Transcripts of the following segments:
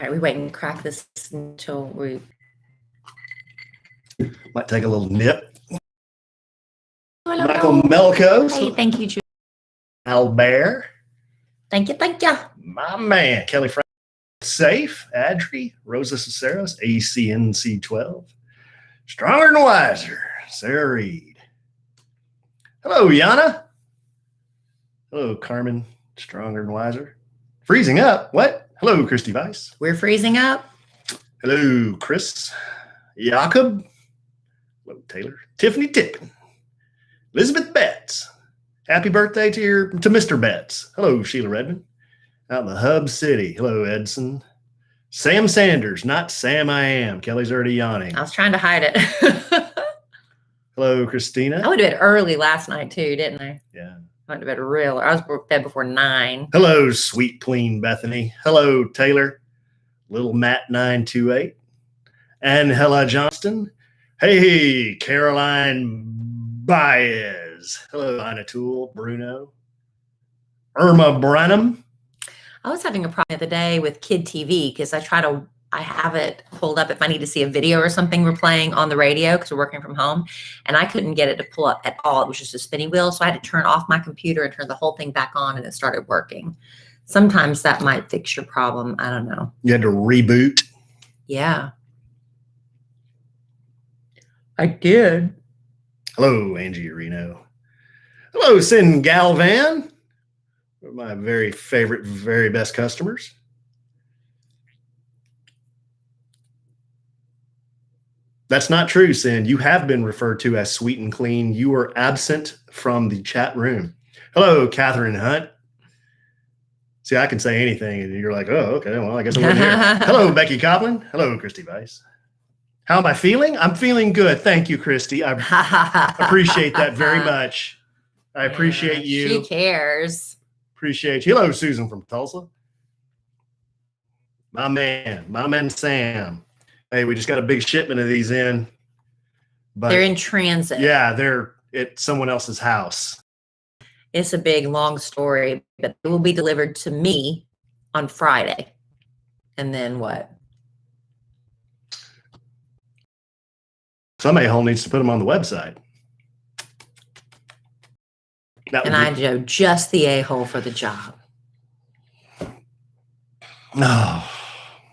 right, we wait and crack this until we might take a little nip. Hello. Michael Melkos. Hey, thank you, Julie. Albert. Thank you. My man, Kelly Frank. Safe, Adri, Rosa Ciceros, ACNC12. Stronger and Wiser, Sarah Reed. Hello, Yana. Hello, Carmen, Stronger and Wiser. Freezing up. What? Hello, Christy Weiss. We're freezing up. Hello, Chris. Jakob. Hello, Taylor. Tiffany Tippin. Elizabeth Betts. Happy birthday to Mr. Betts. Hello, Sheila Redmond. Out in the Hub City. Hello, Edson. Sam Sanders, not Sam I Am. Kelly's already yawning. I was trying to hide it. Hello, Christina. I went to bed early last night too, didn't I? Yeah. I went to bed real. I was in bed before 9. Hello, sweet queen Bethany. Hello, Taylor. Little Matt 928. Angela Johnston. Hey, Caroline Baez. Hello, Ina Toole, Bruno. Irma Branham. I was having a problem the other day with Kid TV because I have it pulled up if I need to see a video or something we're playing on the radio because we're working from home, and I couldn't get it to pull up at all. It was just a spinning wheel, so I had to turn off my computer and turn the whole thing back on, and it started working. Sometimes that might fix your problem. I don't know. You had to reboot. Yeah. I did. Hello, Angie Reno. Hello, Sin Galvan. One of my very favorite, very best customers. That's not true, Sin. You have been referred to as sweet and clean. You were absent from the chat room. Hello, Catherine Hunt. See, I can say anything, and you're like, oh, okay, well, I guess I wasn't here. Hello, Becky Coblin. Hello, Christy Weiss. How am I feeling? I'm feeling good. Thank you, Christy. I appreciate that very much. I appreciate you. She cares. Appreciate you. Hello, Susan from Tulsa. My man Sam. Hey, we just got a big shipment of these in. But they're in transit. Yeah, they're at someone else's house. It's a big, long story, but it will be delivered to me on Friday. And then what? Somebody needs to put them on the website. And I know just the a-hole for the job. Oh.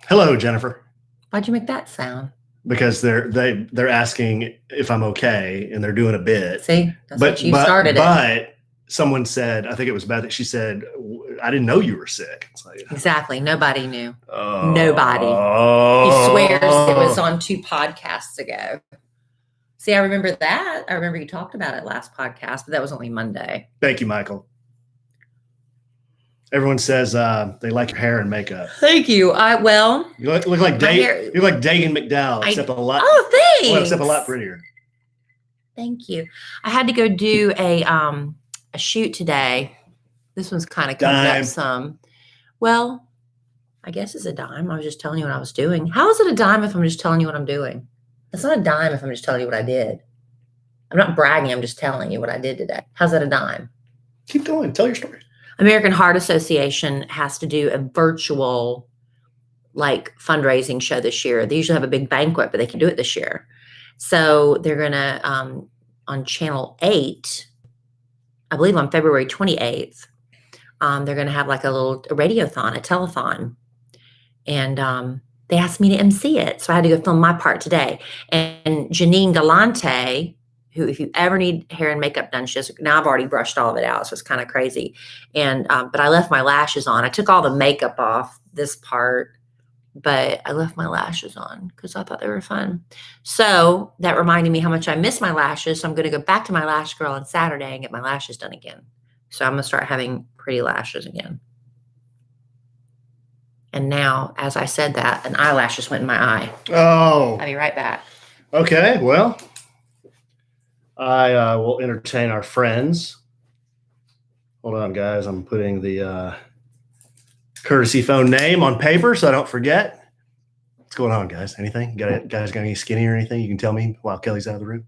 Hello, Jennifer. Why'd you make that sound? Because they're asking if I'm okay, and they're doing a bit. See, what you started. But someone said, I think it was Beth. She said, "I didn't know you were sick." It's like, exactly. Nobody knew. Nobody. He swears it was on 2 podcasts ago. See, I remember that. I remember you talked about it last podcast, but that was only Monday. Thank you, Michael. Everyone says they like your hair and makeup. Thank you. You look like Dagan McDowell, except a lot. Oh, thanks. Well, except a lot prettier. Thank you. I had to go do a shoot today. This one's kind of comes up some. Well, I guess it's a dime. I was just telling you what I was doing. How is it a dime if I'm just telling you what I'm doing? It's not a dime if I'm just telling you what I did. I'm not bragging. I'm just telling you what I did today. How's that a dime? Keep going. Tell your story. American Heart Association has to do a virtual fundraising show this year. They usually have a big banquet, but they can do it this year. So they're going to, on Channel 8, I believe on February 28th, they're going to have a radiothon, a telethon. And they asked me to MC it. So I had to go film my part today. And Janine Galante, who, if you ever need hair and makeup done, now I've already brushed all of it out. So it's kind of crazy. And, but I left my lashes on. I took all the makeup off this part, but I left my lashes on because I thought they were fun. So that reminded me how much I miss my lashes. So I'm going to go back to my lash girl on Saturday and get my lashes done again. So I'm going to start having pretty lashes again. And now, as I said that, an eyelash just went in my eye. Oh. I'll be right back. Okay, well, I will entertain our friends. Hold on, guys. I'm putting the courtesy phone name on paper so I don't forget. What's going on, guys? Anything? Guys got any skinny or anything you can tell me while Kelly's out of the room?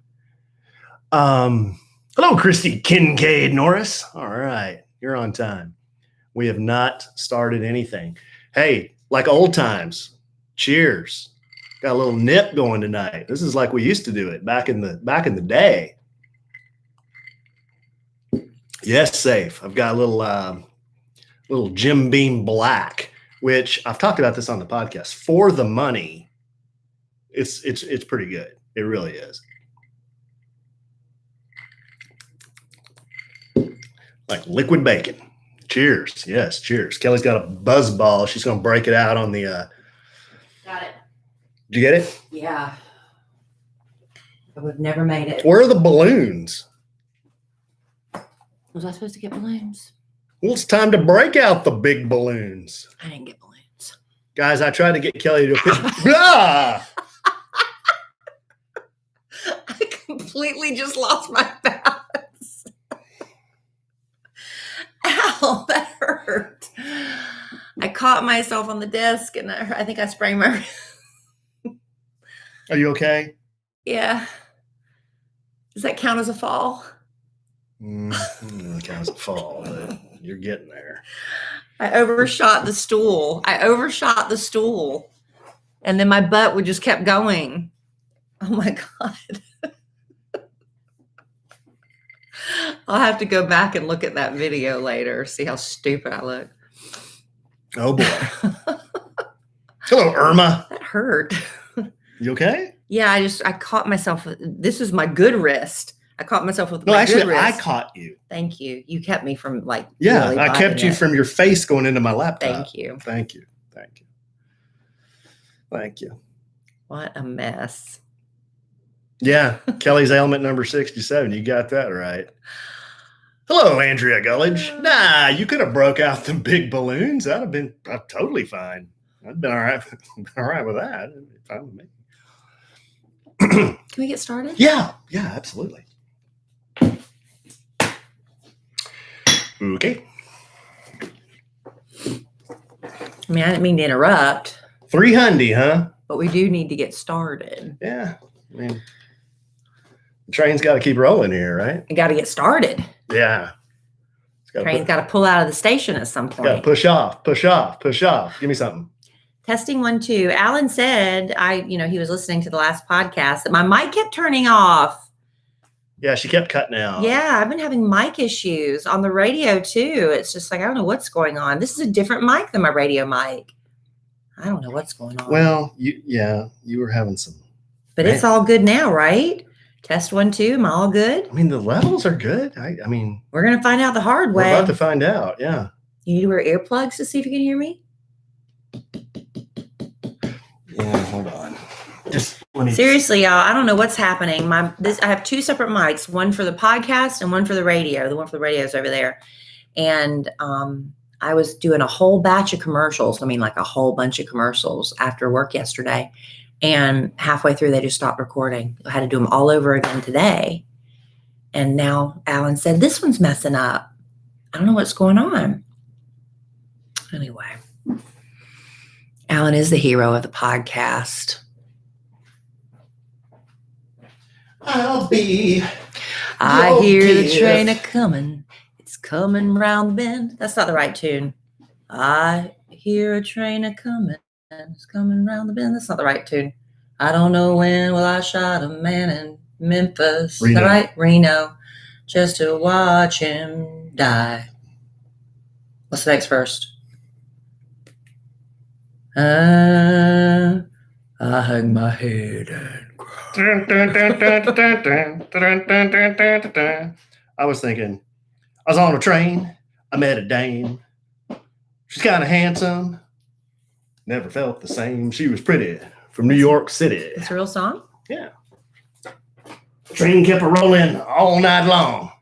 Hello, Christy Kincaid Norris. All right, you're on time. We have not started anything. Hey, like old times. Cheers. Got a little nip going tonight. This is like we used to do it back in the day. Yes, safe. I've got a little Jim Beam Black, which I've talked about this on the podcast. For the money, it's pretty good. It really is. Like liquid bacon. Cheers. Yes, cheers. Kelly's got a buzz ball. She's going to break it out on the. Got it. Did you get it? Yeah. I would have never made it. Where are the balloons? Was I supposed to get balloons? Well, it's time to break out the big balloons. I didn't get balloons. Guys, I tried to get Kelly to ah! I completely just lost my balance. Ow, that hurt. I caught myself on the desk and I think I sprained my. Are you okay? Yeah. Does that count as a fall? It counts as a fall, but you're getting there. I overshot the stool. And then my butt would just kept going. Oh my God. I'll have to go back and look at that video later, see how stupid I look. Oh boy. Hello, Irma. That hurt. You okay? Yeah, I caught myself. This is my good wrist. I caught myself with No, my actually, good wrist. I caught you. Thank you. You kept me from really I kept biting you it. from your face going into my laptop. Thank you. Thank you. Thank you. Thank you. What a mess. Yeah, Kelly's ailment number 67. You got that right. Hello, Andrea Gullidge. Nah, you could have broke out the big balloons. That'd have been totally fine. I'd been all right. All right with that. It'd be fine with me. Can we get started? Yeah, absolutely. Okay. I mean, I didn't mean to interrupt. 300, huh? But we do need to get started. Yeah. I mean, the train's got to keep rolling here, right? We got to get started. Yeah. Train's got to pull out of the station at some point. Got to push off. Give me something. Testing 1, 2. Alan said, he was listening to the last podcast that my mic kept turning off. Yeah, she kept cutting out. Yeah, I've been having mic issues on the radio too. It's just like, I don't know what's going on. This is a different mic than my radio mic. I don't know what's going on. Well, you were having some. But it's all good now, right? Test 1, 2. Am I all good? I mean, the levels are good. I mean. We're going to find out the hard way. We're about to find out, yeah. You need to wear earplugs to see if you can hear me? Yeah, hold on. Seriously, y'all, I don't know what's happening. I have 2 separate mics, one for the podcast and one for the radio. The one for the radio is over there. And I was doing a whole batch of commercials. I mean, like a whole bunch of commercials after work yesterday. And halfway through, they just stopped recording. I had to do them all over again today. And now Alan said, this one's messing up. I don't know what's going on. Anyway, Alan is the hero of the podcast. I hear the train a-coming. It's coming round the bend. That's not the right tune. I hear a train a-coming. It's coming round the bend. That's not the right tune. I don't know when will I shot a man in Memphis. Reno. Right? Reno. Just to watch him die. What's the next verse? I hang my head and cry. I was thinking, I was on a train. I met a dame. She's kind of handsome. Never felt the same. She was pretty. From New York City. It's a real song? Yeah. Train kept a rolling all night long.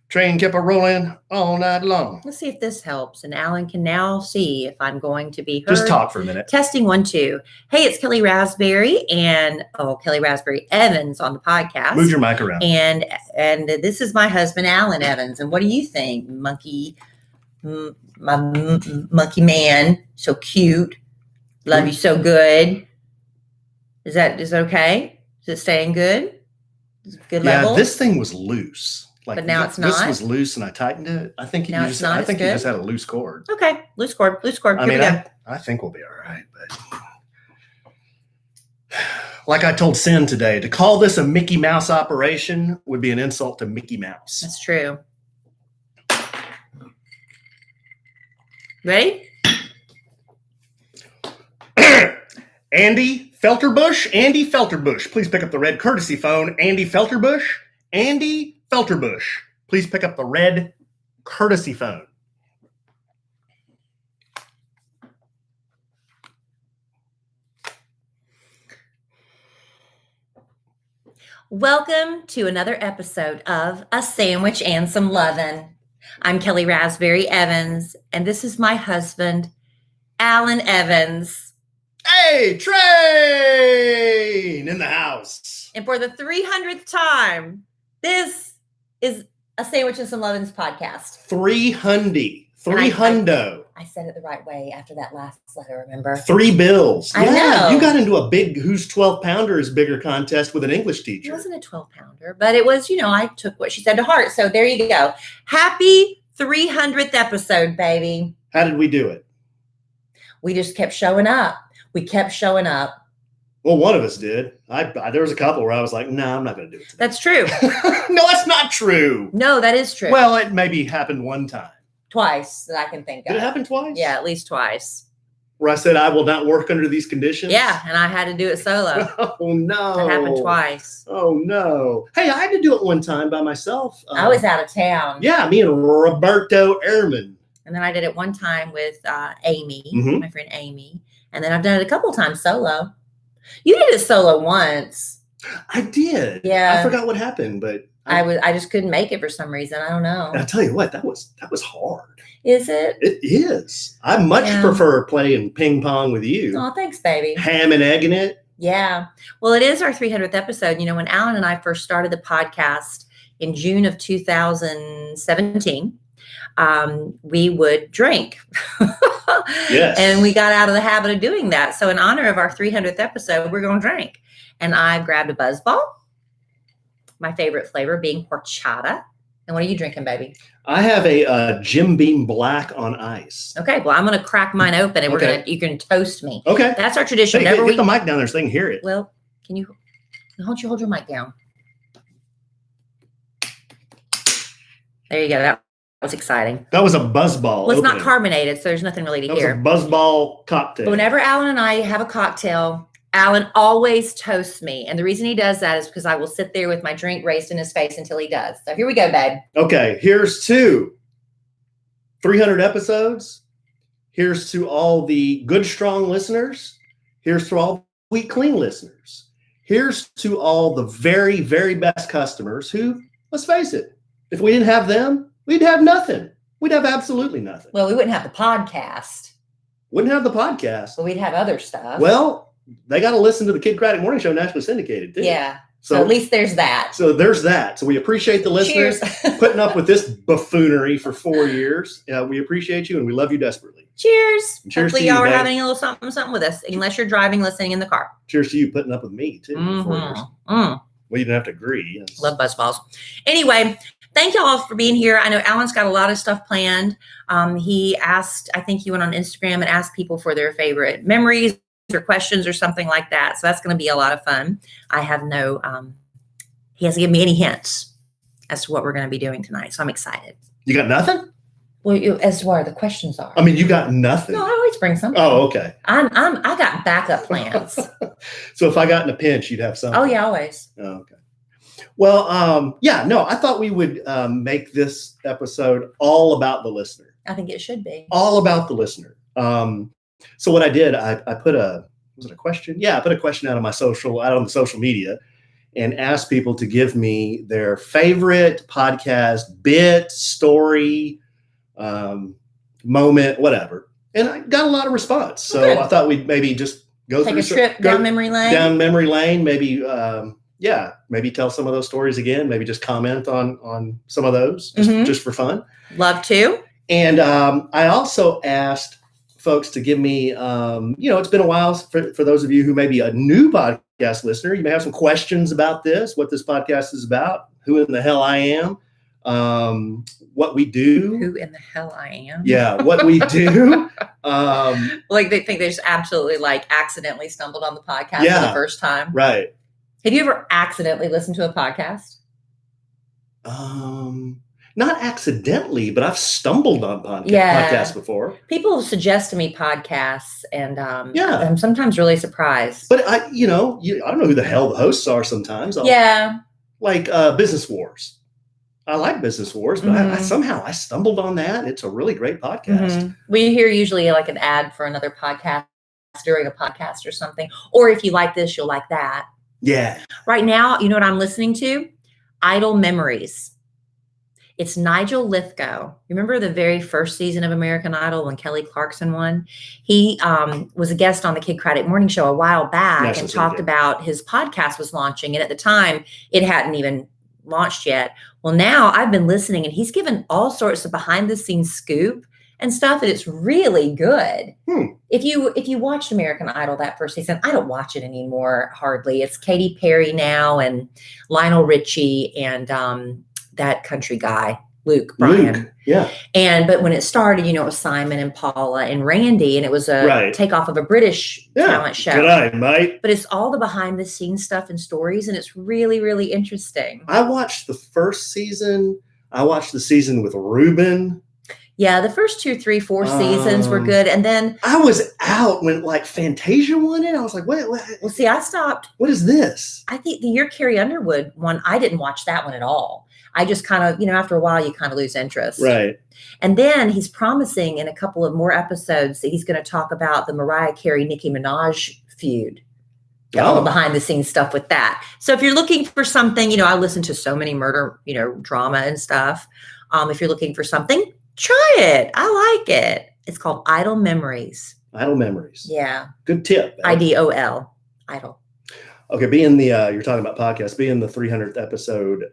Train kept a rolling all night long. Let's see if this helps. And Alan can now see if I'm going to be heard. Just talk for a minute. Testing 1, 2. Hey, it's Kellie Rasberry and Kellie Rasberry Evans on the podcast. Move your mic around. And this is my husband, Alan Evans. And what do you think, monkey? My monkey man, so cute. Love you so good. Is that okay? Is it staying good? Is it good level? Yeah, this thing was loose. But now it's not? This was loose and I tightened it. I think Now it's not I as think you good? just had a loose cord. Okay, loose cord. I Here we go. I think we'll be all right. But like I told Sin today, to call this a Mickey Mouse operation would be an insult to Mickey Mouse. That's true. Ready? Andy Felterbush, please pick up the red courtesy phone. Andy Felterbush, please pick up the red courtesy phone. Welcome to another episode of A Sandwich and Some Lovin'. I'm Kellie Rasberry Evans, and this is my husband, Alan Evans. Hey, Train in the house. And for the 300th time, this is A Sandwich and Some Lovin's podcast. 300. I said it the right way after that last letter, remember? 3 bills. I know. You got into a big who's 12 pounder is bigger contest with an English teacher. It wasn't a 12 pounder, but it was, I took what she said to heart. So there you go. Happy 300th episode, baby. How did we do it? We just kept showing up. Well, one of us did. There was a couple where I was like, no, I'm not going to do it today. That's true. No, that's not true. No, that is true. Well, it maybe happened one time. Twice that I can think of. Did it happen twice? Yeah, at least twice. Where I said I will not work under these conditions? Yeah, and I had to do it solo. Oh, no. That happened twice. Oh, no. Hey, I had to do it one time by myself. I was out of town. Yeah, me and Roberto Ehrman. And then I did it one time with Amy, Mhm. my friend Amy. And then I've done it a couple times solo. You did it solo once. I did. Yeah. I forgot what happened, but I just couldn't make it for some reason. I don't know. I'll tell you what, that was hard. Is it? It is. I much prefer playing ping pong with you. Oh, thanks, baby. Ham and egg in it. Yeah. Well, it is our 300th episode. When Alan and I first started the podcast in June of 2017, we would drink. Yes. And we got out of the habit of doing that. So in honor of our 300th episode, we're going to drink. And I grabbed a BuzzBall, my favorite flavor being horchata. And what are you drinking, baby? I have a Jim Beam Black on ice. Okay. Well, I'm going to crack mine open and you can toast me. Okay. That's our tradition. Hey, get the mic down there so they can hear it. Well, can you hold your mic down? There you go. That was exciting. That was a BuzzBall. Well, it's opening. not carbonated, so there's nothing really to hear. That was a BuzzBall cocktail. But whenever Alan and I have a cocktail, Alan always toasts me. And the reason he does that is because I will sit there with my drink raised in his face until he does. So here we go, babe. Okay, here's to 300 episodes. Here's to all the good, strong listeners. Here's to all weak, clean listeners. Here's to all the very, very best customers who, let's face it, if we didn't have them, we'd have nothing. We'd have absolutely nothing. Well, we wouldn't have the podcast, Wouldn't have the podcast. but we'd have other stuff. Well, they got to listen to the Kid Craddock Morning Show nationally syndicated, too. Yeah. So at least there's that. So there's that. So we appreciate the listeners Cheers. putting up with this buffoonery for 4 years. We appreciate you and we love you desperately. Cheers. Cheers Hopefully to you, y'all are babe. having a little something with us, unless you're driving, listening in the car. Cheers to you putting up with me, too. For 4 years. Mm. Well, you didn't have to agree. Yes. Love BuzzBalls. Anyway, thank y'all for being here. I know Alan's got a lot of stuff planned. He asked, I think he went on Instagram and asked people for their favorite memories or questions or something like that. So that's going to be a lot of fun. I have no, he hasn't given me any hints as to what we're going to be doing tonight. So I'm excited. You got nothing? Well, as to where the questions are. I mean, you got nothing. No, I always bring something. Oh, okay. I got backup plans. So if I got in a pinch, you'd have something. Oh yeah, always. Oh, okay. Well, I thought we would make this episode all about the listener. I think it should be. All about the listener. So what I did, I put was it a question? Yeah, I put a question out on the social media and asked people to give me their favorite podcast bit, story, moment, whatever. And I got a lot of response. So Okay. I thought we'd maybe just go Take through a trip down memory lane. Down memory lane, maybe maybe tell some of those stories again, maybe just comment on some of those just for fun. Love to. And I also asked folks to give me, it's been a while for those of you who may be a new podcast listener. You may have some questions about this, what this podcast is about, who in the hell I am, what we do. Who in the hell I am? Yeah, what we do. Like they think they just absolutely like accidentally stumbled on the podcast for the first time. Right. Have you ever accidentally listened to a podcast? Not accidentally, but I've stumbled on podcasts before. People suggest to me podcasts, and I'm sometimes really surprised. But I don't know who the hell the hosts are sometimes. Like Business Wars. I like Business Wars, but I somehow stumbled on that. It's a really great podcast. We hear usually like an ad for another podcast during a podcast or something. Or if you like this, you'll like that. Yeah. Right now, you know what I'm listening to? Idle Memories. It's Nigel Lithgow. Remember the very first season of American Idol when Kelly Clarkson won? He was a guest on the Kid Craddock Morning Show a while back and talked about his podcast was launching. And at the time, it hadn't even launched yet. Well, now I've been listening, and he's given all sorts of behind-the-scenes scoop and stuff, and it's really good. If you watched American Idol that first season, I don't watch it anymore hardly. It's Katy Perry now and Lionel Richie and that country guy, Luke Bryan. Yeah. But when it started, it was Simon and Paula and Randy, and it was a takeoff of a British talent show. Good eye, mate. But it's all the behind the scenes stuff and stories, and it's really, really interesting. I watched the first season. I watched the season with Ruben. Yeah, the first 2, 3, 4 seasons were good. And then I was out when like Fantasia won it. I was like, what? Well, see, I stopped. What is this? I think the year Carrie Underwood one, I didn't watch that one at all. I just kind of, after a while, you kind of lose interest. Right. And then he's promising in a couple of more episodes that he's going to talk about the Mariah Carey, Nicki Minaj feud. All the behind the scenes stuff with that. So if you're looking for something, I listen to so many murder, drama and stuff. If you're looking for something, try it. I like it. It's called Idle Memories. Idle Memories. Yeah. Good tip. IDOL. Idle. Okay. Being you're talking about podcasts, being the 300th episode.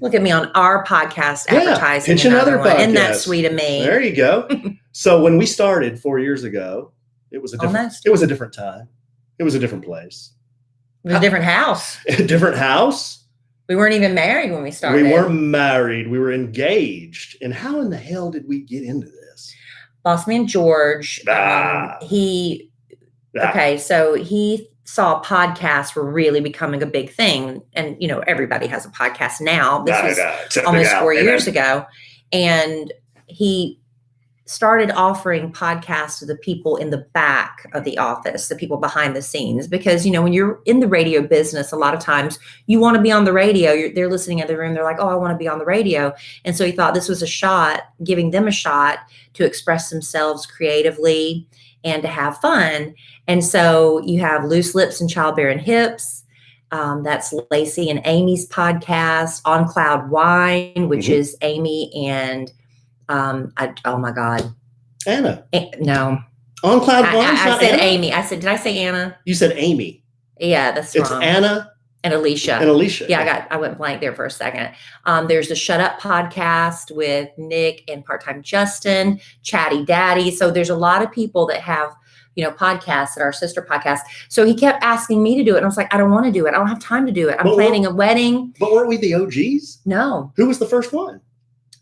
Look at me on our podcast advertising. Pitch another podcast. Isn't that sweet of me? There you go. So when we started 4 years ago, it was a different time. It was a different place. It was a different house. A different house. We weren't even married when we started. We weren't married. We were engaged. And how in the hell did we get into this? Boss Man George. So he saw podcasts were really becoming a big thing. And, everybody has a podcast now. This was almost 4 years ago. And he started offering podcasts to the people in the back of the office, the people behind the scenes, because, when you're in the radio business, a lot of times you want to be on the radio. They're listening in the room. They're like, oh, I want to be on the radio. And so he thought this was a shot, giving them a shot to express themselves creatively and to have fun. And so you have Loose Lips and Childbearing Hips. That's Lacey and Amy's podcast. On Cloud Wine, which is Amy and oh my God. Anna. No. On Cloud Wine? I said Anna? Amy. Did I say Anna? You said Amy. Yeah, that's wrong. It's Anna. And Alicia. Yeah, I went blank there for a second. There's the Shut Up podcast with Nick and Part-Time Justin, Chatty Daddy. So there's a lot of people that have, podcasts at our sister podcast. So he kept asking me to do it. And I was like, I don't want to do it. I don't have time to do it. I'm planning a wedding. But weren't we the OGs? No. Who was the first one?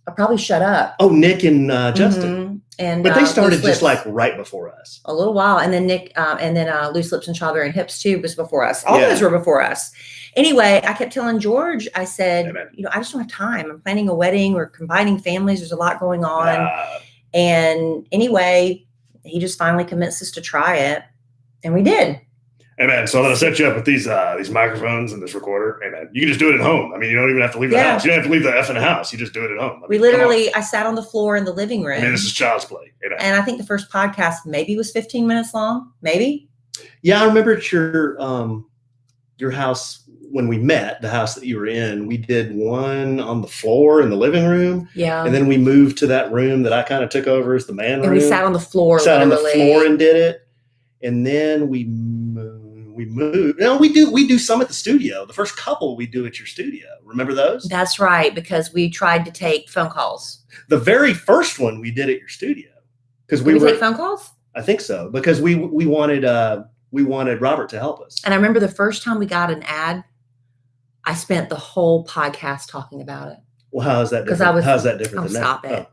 I'll probably Shut Up. Oh, Nick and Justin. But they started just like right before us. A little while. And then Nick, and then Loose Lips and Childbearing Hips too was before us. All those were before us. Anyway, I kept telling George, I said, I just don't have time. I'm planning a wedding. We're combining families. There's a lot going on. And anyway, he just finally convinced us to try it. And we did. Hey man, so I'm gonna set you up with these microphones and this recorder. Hey man, you can just do it at home. I mean, you don't even have to leave the house. You don't have to leave the effing house. You just do it at home. I sat on the floor in the living room. I mean, this is child's play. Hey, and I think the first podcast maybe was 15 minutes long. Maybe. Yeah, I remember at your house when we met, the house that you were in. We did one on the floor in the living room. Yeah. And then we moved to that room that I kind of took over as the man room. And we sat on the floor. On the floor and did it. And then we moved. No, we do some at the studio. The first couple we do at your studio. Remember those? That's right, because we tried to take phone calls. The very first one we did at your studio. Because we take phone calls? I think so. Because we wanted Robert to help us. And I remember the first time we got an ad, I spent the whole podcast talking about it. Well, how is that different? How's that different than stop that? It.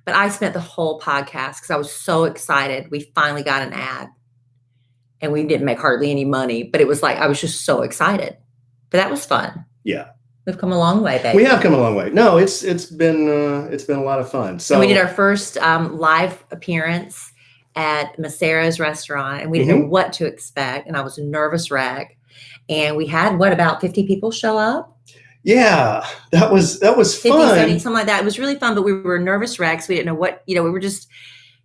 But I spent the whole podcast because I was so excited. We finally got an ad and we didn't make hardly any money, but it was like, I was just so excited. But that was fun. Yeah. We've come a long way, baby. We have come a long way. No, it's been a lot of fun. So and we did our first live appearance at Macera's restaurant, and we didn't know what to expect. And I was a nervous wreck. And we had about 50 people show up? Yeah, that was 50, fun. 70, something like that. It was really fun, but we were nervous wrecks. We didn't know what, we were just,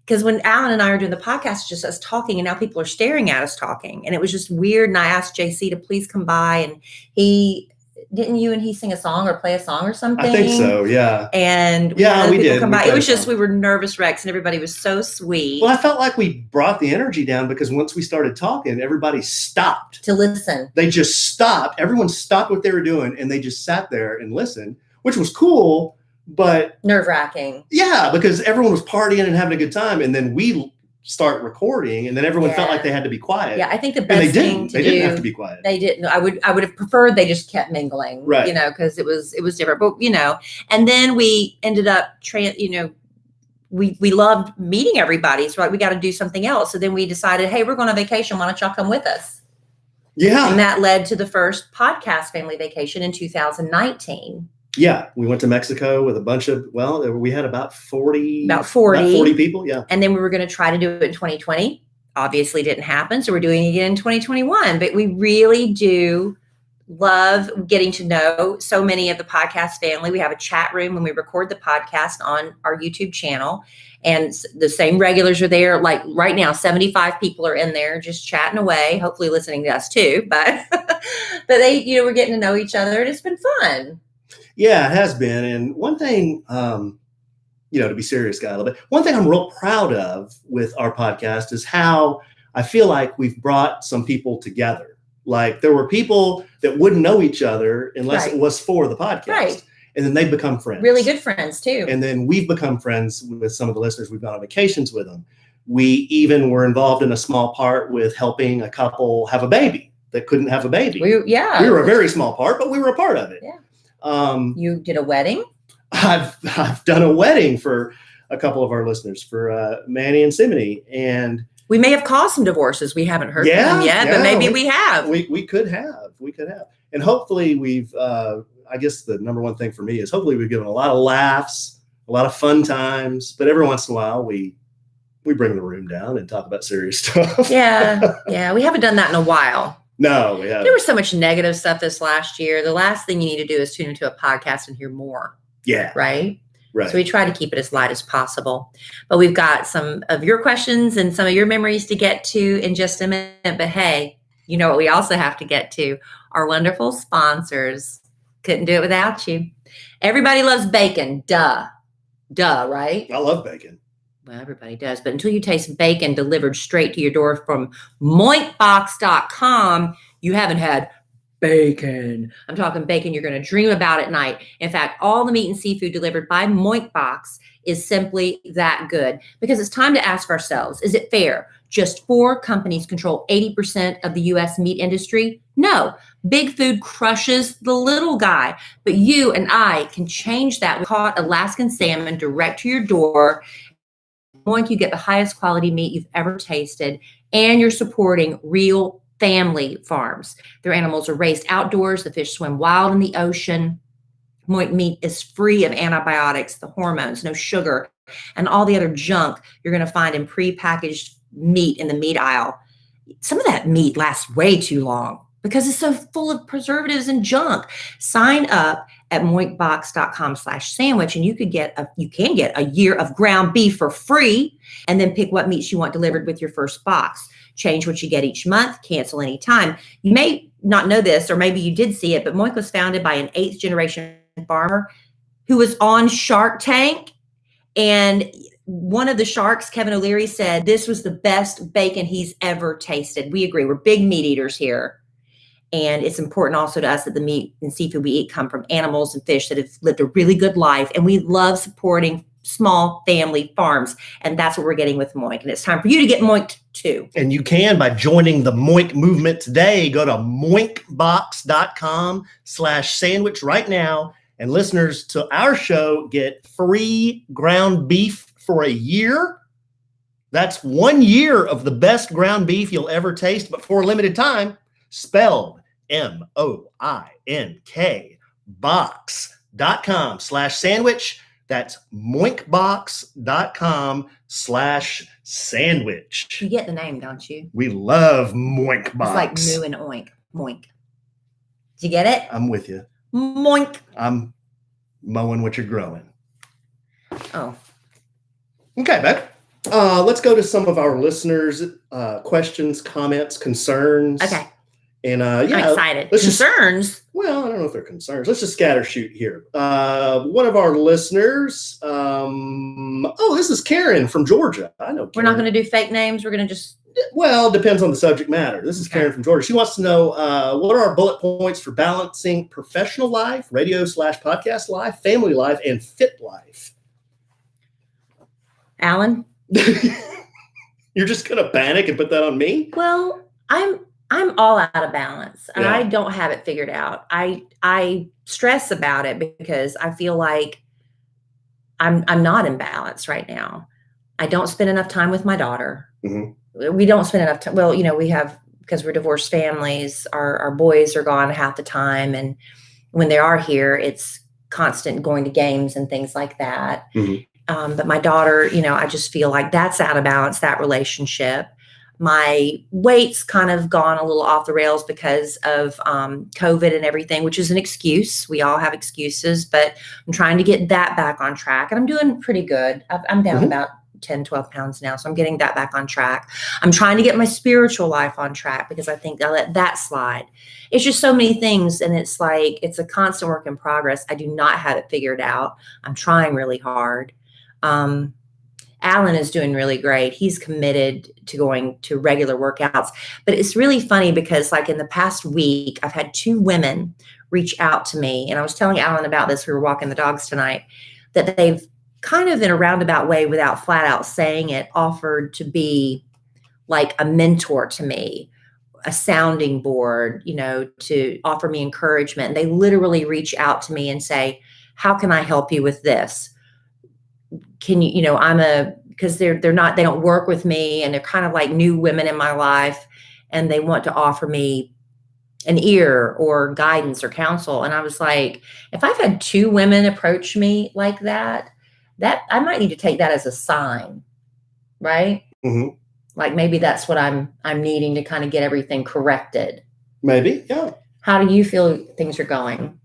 because when Alan and I are doing the podcast, it's just us talking, and now people are staring at us talking. And it was just weird. And I asked JC to please come by, and didn't you and he sing a song or play a song or something? I think so, yeah. And we did. Come by. It was just, we were nervous wrecks, and everybody was so sweet. Well, I felt like we brought the energy down because once we started talking, everybody stopped. To listen. They just stopped. Everyone stopped what they were doing, and they just sat there and listened, which was cool, but nerve-wracking. Yeah, because everyone was partying and having a good time, and then we start recording, and then everyone felt like they had to be quiet. Yeah, I think the best thing to do. They didn't have to be quiet. They didn't. I would have preferred they just kept mingling, right? Because it was different. But and then we ended up we loved meeting everybody. So we got to do something else. So then we decided, hey, we're going on vacation. Why don't y'all come with us? Yeah, and that led to the first podcast family vacation in 2019. Yeah, we went to Mexico with a bunch of, we had about 40 people. Yeah. And then we were going to try to do it in 2020. Obviously didn't happen. So we're doing it again in 2021. But we really do love getting to know so many of the podcast family. We have a chat room when we record the podcast on our YouTube channel. And the same regulars are there. Like right now, 75 people are in there just chatting away, hopefully listening to us too. But they, we're getting to know each other, and it's been fun. Yeah, it has been. And one thing, to be serious, guy, a little bit, one thing I'm real proud of with our podcast is how I feel like we've brought some people together. Like there were people that wouldn't know each other unless it was for the podcast. Right. And then they've become friends. Really good friends too. And then we've become friends with some of the listeners. We've gone on vacations with them. We even were involved in a small part with helping a couple have a baby that couldn't have a baby. We were a very small part, but we were a part of it. Yeah. You did a wedding? I've done a wedding for a couple of our listeners, for Manny and Simony, and we may have caused some divorces. We haven't heard from them yet, but maybe we have. We could have, and hopefully we've. I guess the number one thing for me is hopefully we've given a lot of laughs, a lot of fun times, but every once in a while we bring the room down and talk about serious stuff. Yeah, we haven't done that in a while. No, we haven't. There was so much negative stuff this last year. The last thing you need to do is tune into a podcast and hear more. Yeah. Right? Right. So we try to keep it as light as possible. But we've got some of your questions and some of your memories to get to in just a minute. But hey, you know what we also have to get to? Our wonderful sponsors. Couldn't do it without you. Everybody loves bacon. Duh, right? I love bacon. Well, everybody does. But until you taste bacon delivered straight to your door from moinkbox.com, you haven't had bacon. I'm talking bacon you're going to dream about at night. In fact, all the meat and seafood delivered by Moinkbox is simply that good, because it's time to ask ourselves, is it fair? Just 4 companies control 80% of the U.S. meat industry? No. Big food crushes the little guy. But you and I can change that. We caught Alaskan salmon direct to your door. You get the highest quality meat you've ever tasted, and you're supporting real family farms. Their animals are raised outdoors. The fish swim wild in the ocean. Moink meat is free of antibiotics, the hormones, no sugar, and all the other junk you're going to find in prepackaged meat in the meat aisle. Some of that meat lasts way too long because it's so full of preservatives and junk. Sign up at moinkbox.com/sandwich, and you can get a year of ground beef for free, and then pick what meats you want delivered with your first box. Change what you get each month, cancel anytime. You may not know this, or maybe you did see it, but Moink was founded by an 8th generation farmer who was on Shark Tank. And one of the sharks, Kevin O'Leary, said this was the best bacon he's ever tasted. We agree. We're big meat eaters here. And it's important also to us that the meat and seafood we eat come from animals and fish that have lived a really good life. And we love supporting small family farms. And that's what we're getting with Moink. And it's time for you to get Moinked too. And you can by joining the Moink movement today. Go to moinkbox.com/sandwich right now. And listeners to our show get free ground beef for a year. That's 1 year of the best ground beef you'll ever taste, but for a limited time, spelled MOINK box.com/sandwich. That's moinkbox.com/sandwich. You get the name, don't you? We love Moink Box. It's like moo and oink. Moink. Did you get it? I'm with you. Moink. I'm mowing what you're growing. Oh. Okay, Beck. Let's go to some of our listeners' questions, comments, concerns. Okay. And I'm excited. let's Concerns? well, I don't know if they're concerns. Let's just scatter shoot here. One of our listeners, this is Karen from Georgia. I know Karen. We're not going to do fake names. We're going to just... Well, depends on the subject matter. This is Karen from Georgia. She wants to know, what are our bullet points for balancing professional life, radio/podcast life, family life, and fit life? Alan? You're just going to panic and put that on me? Well, I'm all out of balance, and I don't have it figured out. I stress about it because I feel like I'm not in balance right now. I don't spend enough time with my daughter. Mm-hmm. We don't spend enough time. Well, we have, because we're divorced families, our boys are gone half the time. And when they are here, it's constant going to games and things like that. Mm-hmm. But my daughter, I just feel like that's out of balance, that relationship. My weight's kind of gone a little off the rails because of COVID and everything, which is an excuse. We all have excuses, but I'm trying to get that back on track. And I'm doing pretty good. I'm down about 10, 12 pounds now. So I'm getting that back on track. I'm trying to get my spiritual life on track because I think I let that slide. It's just so many things. And it's like, it's a constant work in progress. I do not have it figured out. I'm trying really hard. Alan is doing really great. He's committed to going to regular workouts, but it's really funny because like in the past week, I've had 2 women reach out to me. And I was telling Alan about this. We were walking the dogs tonight, that they've kind of in a roundabout way, without flat out saying it, offered to be like a mentor to me, a sounding board, to offer me encouragement. And they literally reach out to me and say, how can I help you with this? Can you, because they don't work with me, and they're kind of like new women in my life, and they want to offer me an ear or guidance or counsel. And I was like, if I've had 2 women approach me like that I might need to take that as a sign, right? Mm-hmm. Like maybe that's what I'm needing to kind of get everything corrected. Maybe, yeah. How do you feel things are going?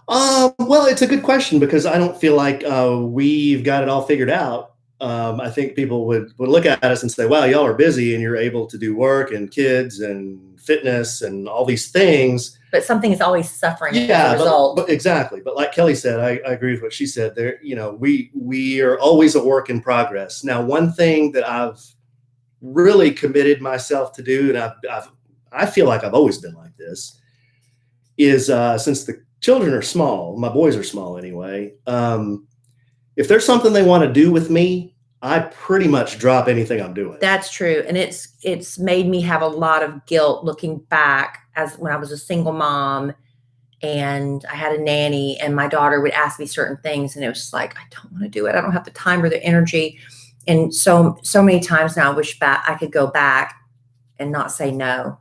Well, it's a good question because I don't feel like we've got it all figured out. I think people would look at us and say, wow, y'all are busy and you're able to do work and kids and fitness and all these things. But something is always suffering as a result. But exactly. But like Kelly said, I agree with what she said there. We are always a work in progress. Now, one thing that I've really committed myself to do, and I feel like I've always been like this, is since the children are small, my boys are small anyway. If there's something they want to do with me, I pretty much drop anything I'm doing. That's true. And it's made me have a lot of guilt looking back as when I was a single mom and I had a nanny and my daughter would ask me certain things. And it was just like, I don't want to do it. I don't have the time or the energy. And so many times now I wish I could go back and not say no.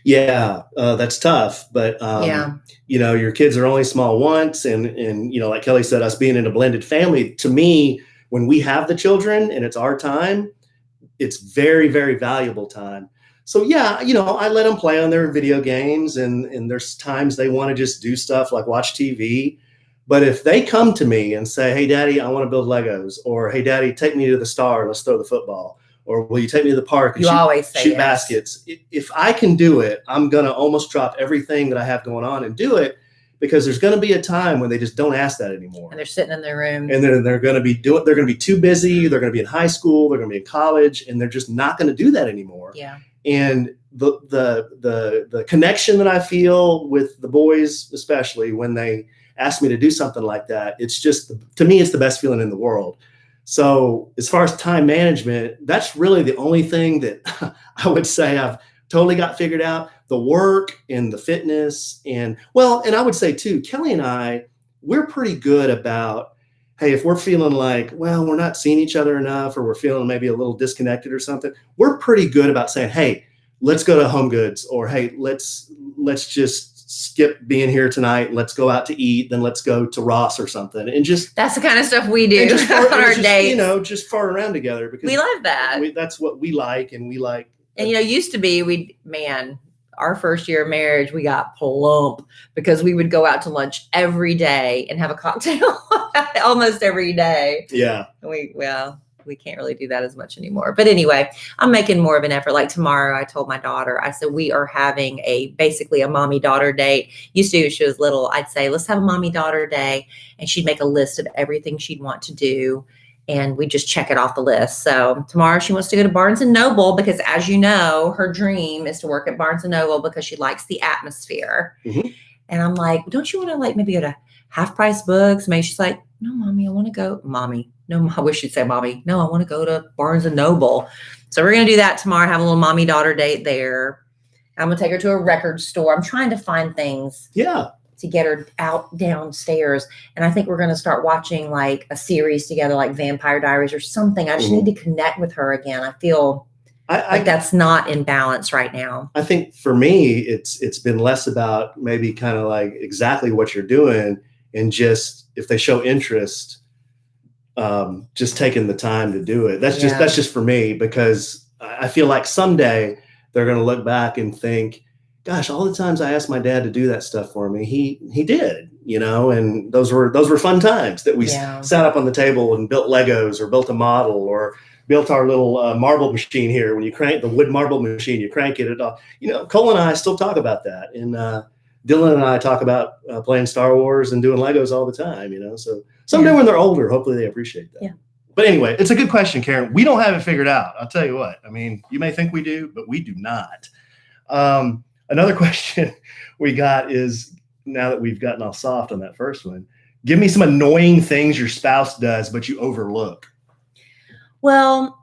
Yeah, that's tough. But, your kids are only small once. And like Kelly said, us being in a blended family, to me, when we have the children and it's our time, it's very, very valuable time. So, I let them play on their video games and there's times they want to just do stuff like watch TV. But if they come to me and say, hey, Daddy, I want to build Legos, or hey, Daddy, take me to the Star, let's throw the football. Or will you take me to the park and shoot baskets? If I can do it, I'm going to almost drop everything that I have going on and do it, because there's going to be a time when they just don't ask that anymore. And they're sitting in their room. And then they're going to be too busy. They're going to be in high school. They're going to be in college, and they're just not going to do that anymore. Yeah. And the connection that I feel with the boys, especially when they ask me to do something like that, it's just, to me, it's the best feeling in the world. So as far as time management, that's really the only thing that I would say I've totally got figured out. The work and the fitness and I would say too, Kelly and I, we're pretty good about hey, if we're feeling like, well, we're not seeing each other enough, or we're feeling maybe a little disconnected or something, we're pretty good about saying, hey, let's go to Home Goods, or hey, let's just skip being here tonight. Let's go out to eat. Then let's go to Ross or something. And just, that's the kind of stuff we do just on our dates. Just fart around together, because we love that. That's what we like. And we like, and used to be, our first year of marriage, we got plump because we would go out to lunch every day and have a cocktail almost every day. Yeah. We can't really do that as much anymore. But anyway, I'm making more of an effort. Like tomorrow, I told my daughter, I said, we are having basically a mommy-daughter date. Used to, when she was little, I'd say, let's have a mommy-daughter day. And she'd make a list of everything she'd want to do. And we just check it off the list. So tomorrow she wants to go to Barnes & Noble because, as you know, her dream is to work at Barnes & Noble because she likes the atmosphere. Mm-hmm. And I'm like, don't you want to maybe go to Half Price Books? Maybe she's like, no, Mommy, I want to go. Mommy. No, I wish she'd say Mommy. No, I want to go to Barnes & Noble. So we're going to do that tomorrow, have a little mommy-daughter date there. I'm going to take her to a record store. I'm trying to find things. Yeah. To get her out downstairs. And I think we're going to start watching like a series together, like Vampire Diaries or something. I just need to connect with her again. I feel like that's not in balance right now. I think for me, it's been less about maybe kind of like exactly what you're doing, and just if they show interest, just taking the time to do it. That's just for me, because I feel like someday they're going to look back and think, gosh, all the times I asked my dad to do that stuff for me, he did, and those were fun times that we sat up on the table and built Legos, or built a model, or built our little marble machine here. When you crank the wood marble machine, you crank it all. Cole and I still talk about that. And Dylan and I talk about playing Star Wars and doing Legos all the time, So someday when they're older, hopefully they appreciate that. Yeah. But anyway, it's a good question, Karen. We don't have it figured out. I'll tell you what. I mean, you may think we do, but we do not. Another question we got is, now that we've gotten all soft on that first one, give me some annoying things your spouse does, but you overlook. Well,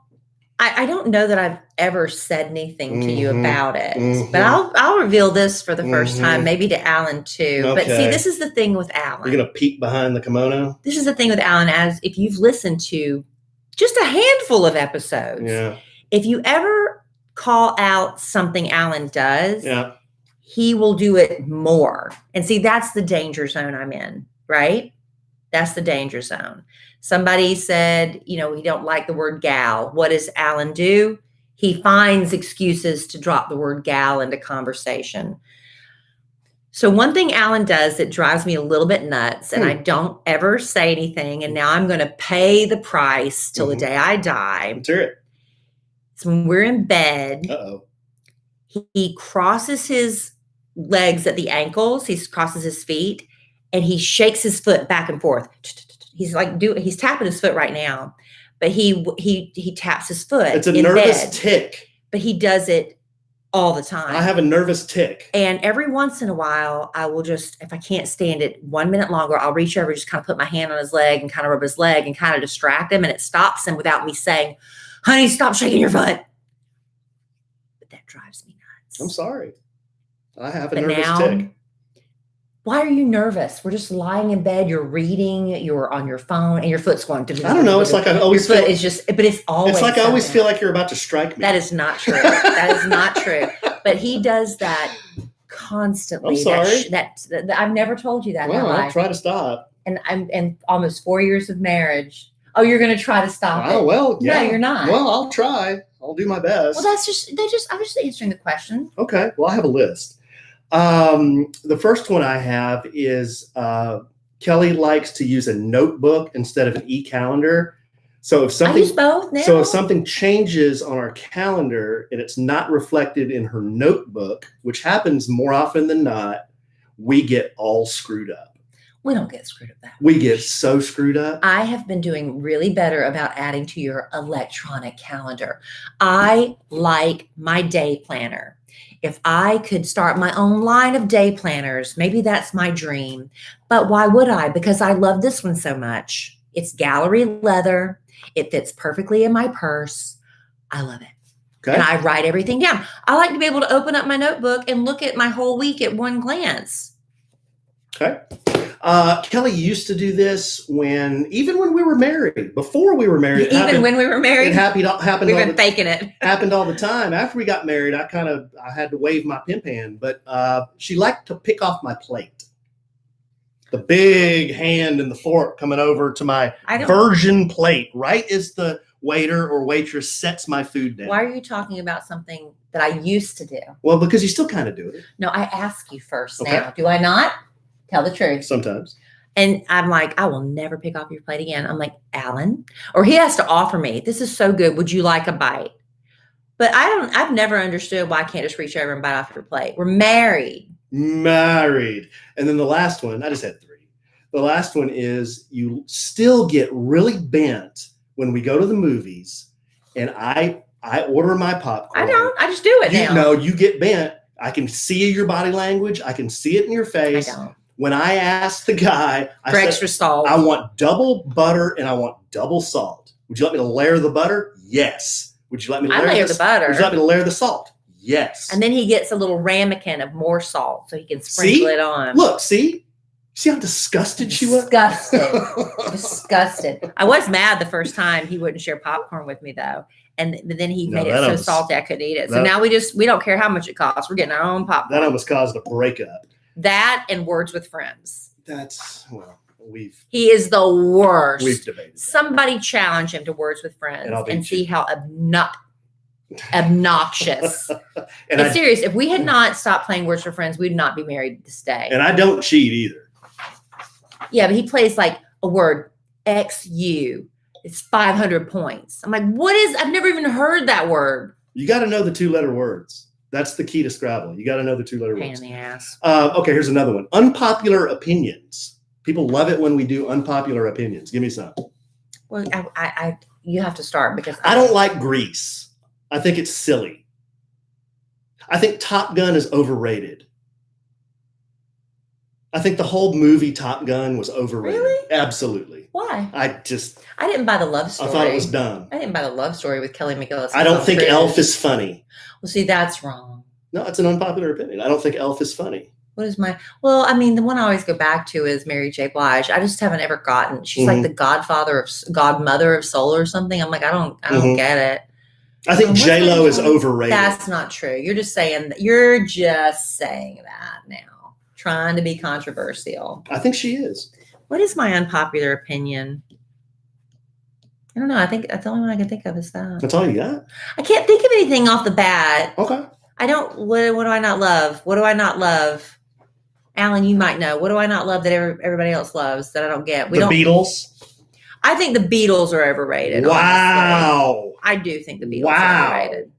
I don't know that I've ever said anything to you about it, but I'll reveal this for the first time, maybe to Alan too. Okay. But see, this is the thing with Alan. You're going to peek behind the kimono? This is the thing with Alan, as if you've listened to just a handful of episodes, if you ever call out something Alan does, he will do it more. And see, that's the danger zone I'm in, right? That's the danger zone. Somebody said, he don't like the word gal. What does Alan do? He finds excuses to drop the word gal into conversation. So one thing Alan does that drives me a little bit nuts, and I don't ever say anything, and now I'm going to pay the price till the day I die. Let's hear it. So when we're in bed, he crosses his legs at the ankles, he crosses his feet, and he shakes his foot back and forth. He's tapping his foot right now, but he taps his foot. It's a nervous tick. But he does it all the time. I have a nervous tick. And every once in a while, I will just, if I can't stand it 1 minute longer, I'll reach over, just kind of put my hand on his leg and kind of rub his leg and kind of distract him. And it stops him without me saying, honey, stop shaking your foot. But that drives me nuts. I'm sorry. I have a nervous tick. Why are you nervous? We're just lying in bed. You're reading. You're on your phone, and your foot's going. I don't know. It's like I always feel. It's just, but it's always. It's like I always feel like you're about to strike me. That is not true. That is not true. But he does that constantly. I'm sorry. That I've never told you that. Well, I'll try to stop. And I'm almost 4 years of marriage. Oh, you're going to try to stop it? Oh well, yeah. No, you're not. Well, I'll try. I'll do my best. Well, I'm just answering the question. Okay. Well, I have a list. The first one I have is Kellie likes to use a notebook instead of an e-calendar. So if something, I use both now. So if something changes on our calendar and it's not reflected in her notebook, which happens more often than not, we get all screwed up. We don't get screwed up that much. We get so screwed up. I have been doing really better about adding to your electronic calendar. I like my day planner. If I could start my own line of day planners, maybe that's my dream. But why would I? Because I love this one so much. It's gallery leather. It fits perfectly in my purse. I love it. Okay. And I write everything down. I like to be able to open up my notebook and look at my whole week at one glance. Okay. Kellie used to do this even when we were married. Before we were married, when we were married, it happened. We've been faking it. Happened all the time. After we got married, I had to wave my pimp hand, but she liked to pick off my plate. The big hand and the fork coming over to my virgin plate, right as the waiter or waitress sets my food down. Why are you talking about something that I used to do? Well, because you still kind of do it. No, I ask you first now. Do I not? Tell the truth. Sometimes. And I'm like, I will never pick off your plate again. I'm like, Alan, or he has to offer me, this is so good. Would you like a bite? But I've never understood why I can't just reach over and bite off your plate. We're married. And then the last one, I just had 3. The last one is you still get really bent when we go to the movies and I order my popcorn. I don't. I just do it now. No, you get bent. I can see your body language. I can see it in your face. I don't. When I asked the guy, I said, extra salt. I want double butter and I want double salt. Would you let me to layer the butter? Yes. Would you let me to layer the butter? Would you let me to layer the salt? Yes. And then he gets a little ramekin of more salt so he can sprinkle it on. Look, see how disgusted she was? Disgusted. I was mad the first time he wouldn't share popcorn with me though. And then he made it so salty I couldn't eat it. So now we don't care how much it costs. We're getting our own popcorn. That almost caused a breakup. That and Words with Friends. He is the worst. We've debated that. Somebody challenge him to Words with Friends and see how obnoxious. It's serious. If we had not stopped playing Words with Friends, we'd not be married this day. And I don't cheat either. Yeah, but he plays like a word, XU. It's 500 points. I'm like, I've never even heard that word. You got to know the 2-letter words. That's the key to Scrabble. You got to know the 2-letter Pain words. in the ass. Okay, here's another one. Unpopular opinions. People love it when we do unpopular opinions. Give me some. Well, you have to start because I don't like Grease. I think it's silly. I think Top Gun is overrated. I think the whole movie Top Gun was overrated. Really? Absolutely. Why? I didn't buy the love story. I thought it was dumb. I didn't buy the love story with Kellie McGillis. I don't think Elf is funny. Well, see, that's wrong. No, it's an unpopular opinion. I don't think Elf is funny. What is the one I always go back to is Mary J. Blige. I just haven't ever gotten. She's like the godmother of soul or something. I'm like, I don't get it. I think J-Lo is overrated. That's not true. You're just saying that now. Trying to be controversial. I think she is. What is my unpopular opinion? I don't know. I think that's the only one I can think of is that. That's all you got? I can't think of anything off the bat. Okay. I don't. What do I not love? What do I not love? Alan, you might know. What do I not love that everybody else loves that I don't get? The Beatles? I think the Beatles are overrated. Wow. Honestly. I do think the Beatles are overrated.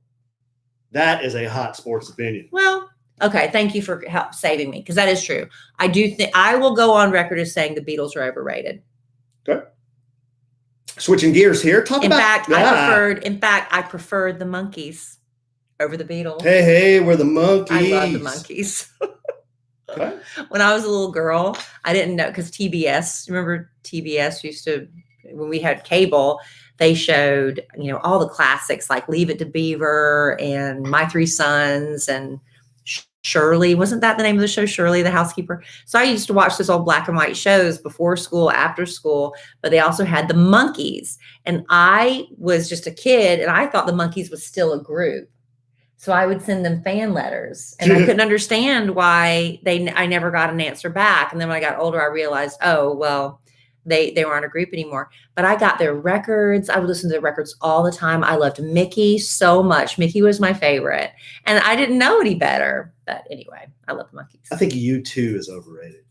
That is a hot sports opinion. Well, okay. Thank you for saving me because that is true. I do think I will go on record as saying the Beatles are overrated. Okay. Switching gears here. In fact, I preferred the Monkees over the Beatles. Hey, we're the Monkees. I love the Monkees. Okay. When I was a little girl, I didn't know because TBS, remember TBS used to, when we had cable, they showed, all the classics like Leave It to Beaver and My Three Sons and Shirley. Wasn't that the name of the show? Shirley, the housekeeper. So I used to watch those old black and white shows before school, after school, but they also had the Monkees. And I was just a kid and I thought the Monkees was still a group. So I would send them fan letters and I couldn't understand why I never got an answer back. And then when I got older, I realized, they weren't a group anymore, but I got their records. I would listen to their records all the time. I loved Mickey so much. Mickey was my favorite and I didn't know any better, but anyway, I love the Monkees. I think U2 is overrated.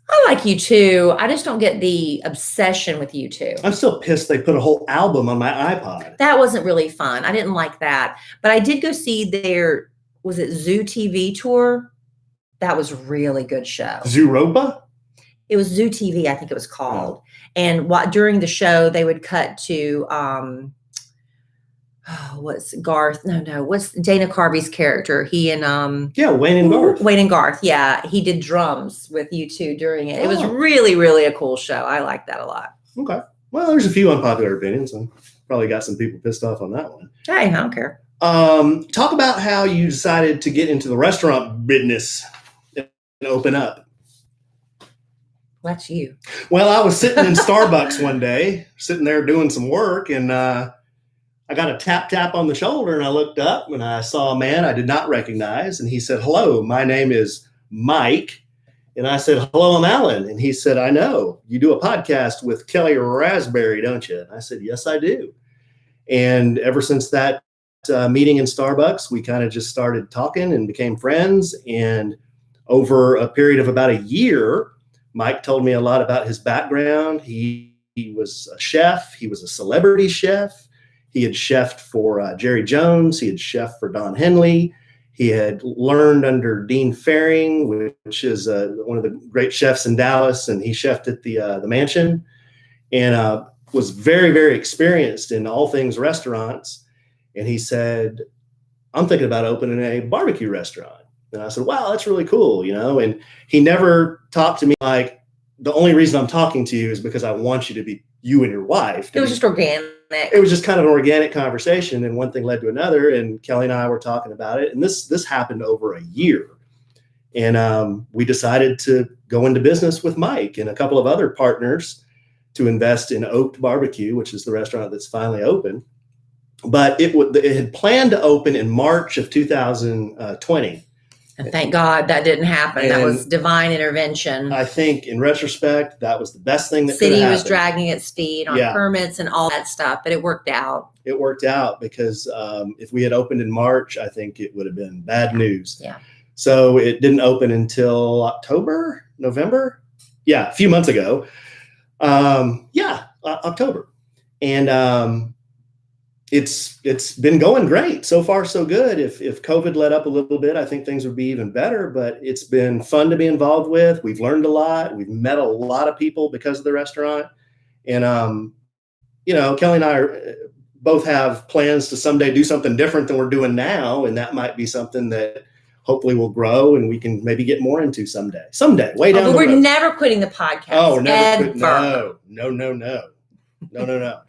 I like U2. I just don't get the obsession with U2. I'm still pissed they put a whole album on my iPod. That wasn't really fun. I didn't like that. But I did go see their, was it Zoo TV tour? That was a really good show. Zooropa? It was Zoo TV, I think it was called. And during the show, they would cut to, what's Garth? No. What's Dana Carvey's character? He and Wayne and Garth. Wayne and Garth. Yeah, he did drums with U2 during it. It was really, really a cool show. I like that a lot. Okay. Well, there's a few unpopular opinions. I probably got some people pissed off on that one. Hey, I don't care. Talk about how you decided to get into the restaurant business and open up. That's you. Well, I was sitting in Starbucks one day, sitting there doing some work, and I got a tap on the shoulder, and I looked up and I saw a man I did not recognize, and he said, "Hello, my name is Mike." And I said, "Hello, I'm Alan." And he said, "I know you do a podcast with Kellie Rasberry, don't you?" And I said, "Yes, I do." And ever since that meeting in Starbucks, we kind of just started talking and became friends. And over a period of about a year, Mike told me a lot about his background. He was a chef. He was a celebrity chef. He had chefed for Jerry Jones. He had chefed for Don Henley. He had learned under Dean Faring, which is one of the great chefs in Dallas, and he chefed at the Mansion, and was very, very experienced in all things restaurants. And he said, "I'm thinking about opening a barbecue restaurant." And I said, "Wow, that's really cool," And he never talked to me like, "The only reason I'm talking to you is because I want you to be you and your wife." It was just organic. It was just kind of an organic conversation, and one thing led to another. And Kellie and I were talking about it, and this happened over a year. And we decided to go into business with Mike and a couple of other partners to invest in Oaked Barbecue, which is the restaurant that's finally open. But it had planned to open in March of 2020. And thank God that didn't happen. And that was divine intervention. I think in retrospect, that was the best thing that could City have was happened. dragging its feet on permits and all that stuff, but it worked out. It worked out because if we had opened in March, I think it would have been bad news. Yeah. So it didn't open until November. Yeah, a few months ago. October. And it's been going great. So far, so good. If COVID let up a little bit, I think things would be even better, but it's been fun to be involved with. We've learned a lot. We've met a lot of people because of the restaurant. And, Kellie and I both have plans to someday do something different than we're doing now. And that might be something that hopefully will grow and we can maybe get more into someday, way down the road. We're never quitting the podcast. Oh, never. Ever. No.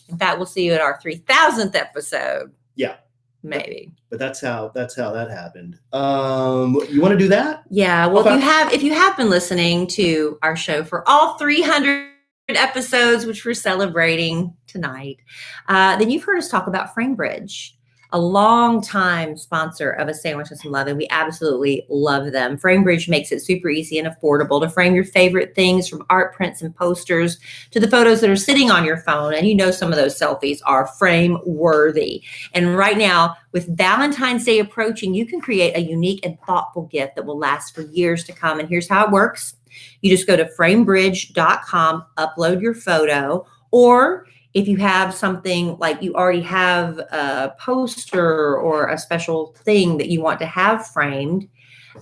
In fact, we'll see you at our 3000th episode. Yeah. Maybe. But that's how that happened. You want to do that? Yeah. Well, okay. if you have been listening to our show for all 300 episodes, which we're celebrating tonight, then you've heard us talk about FrameBridge, a long-time sponsor of A Sandwich and Some Lovin'. We absolutely love them. FrameBridge makes it super easy and affordable to frame your favorite things, from art prints and posters to the photos that are sitting on your phone. And some of those selfies are frame-worthy. And right now, with Valentine's Day approaching, you can create a unique and thoughtful gift that will last for years to come. And here's how it works. You just go to framebridge.com, upload your photo, or if you have something like you already have a poster or a special thing that you want to have framed,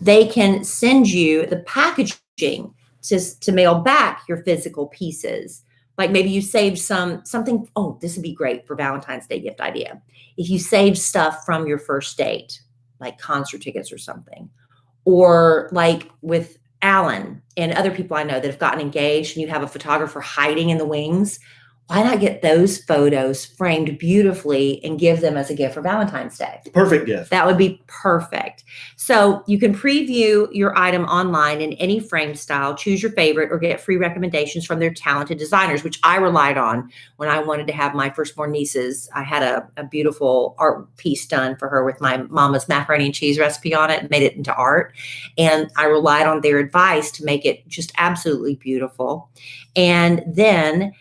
they can send you the packaging to mail back your physical pieces. Like maybe you saved something. Oh, this would be great for Valentine's Day gift idea. If you saved stuff from your first date, like concert tickets or something, or like with Alan and other people I know that have gotten engaged and you have a photographer hiding in the wings, why not get those photos framed beautifully and give them as a gift for Valentine's Day? Perfect gift. That would be perfect. So you can preview your item online in any frame style, choose your favorite, or get free recommendations from their talented designers, which I relied on when I wanted to have my firstborn nieces. I had a beautiful art piece done for her with my mama's macaroni and cheese recipe on it and made it into art. And I relied on their advice to make it just absolutely beautiful. And then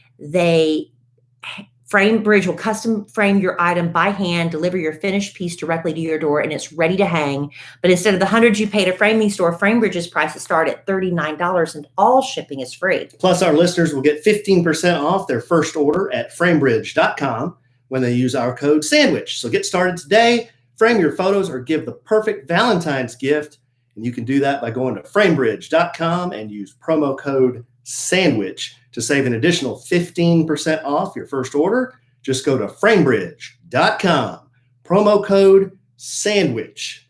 FrameBridge will custom frame your item by hand, deliver your finished piece directly to your door, and it's ready to hang. But instead of the hundreds you pay at a framing store, FrameBridge's prices start at $39 and all shipping is free. Plus, our listeners will get 15% off their first order at framebridge.com when they use our code SANDWICH. So get started today, frame your photos, or give the perfect Valentine's gift. And you can do that by going to framebridge.com and use promo code SANDWICH to save an additional 15% off your first order. Just go to framebridge.com, promo code SANDWICH.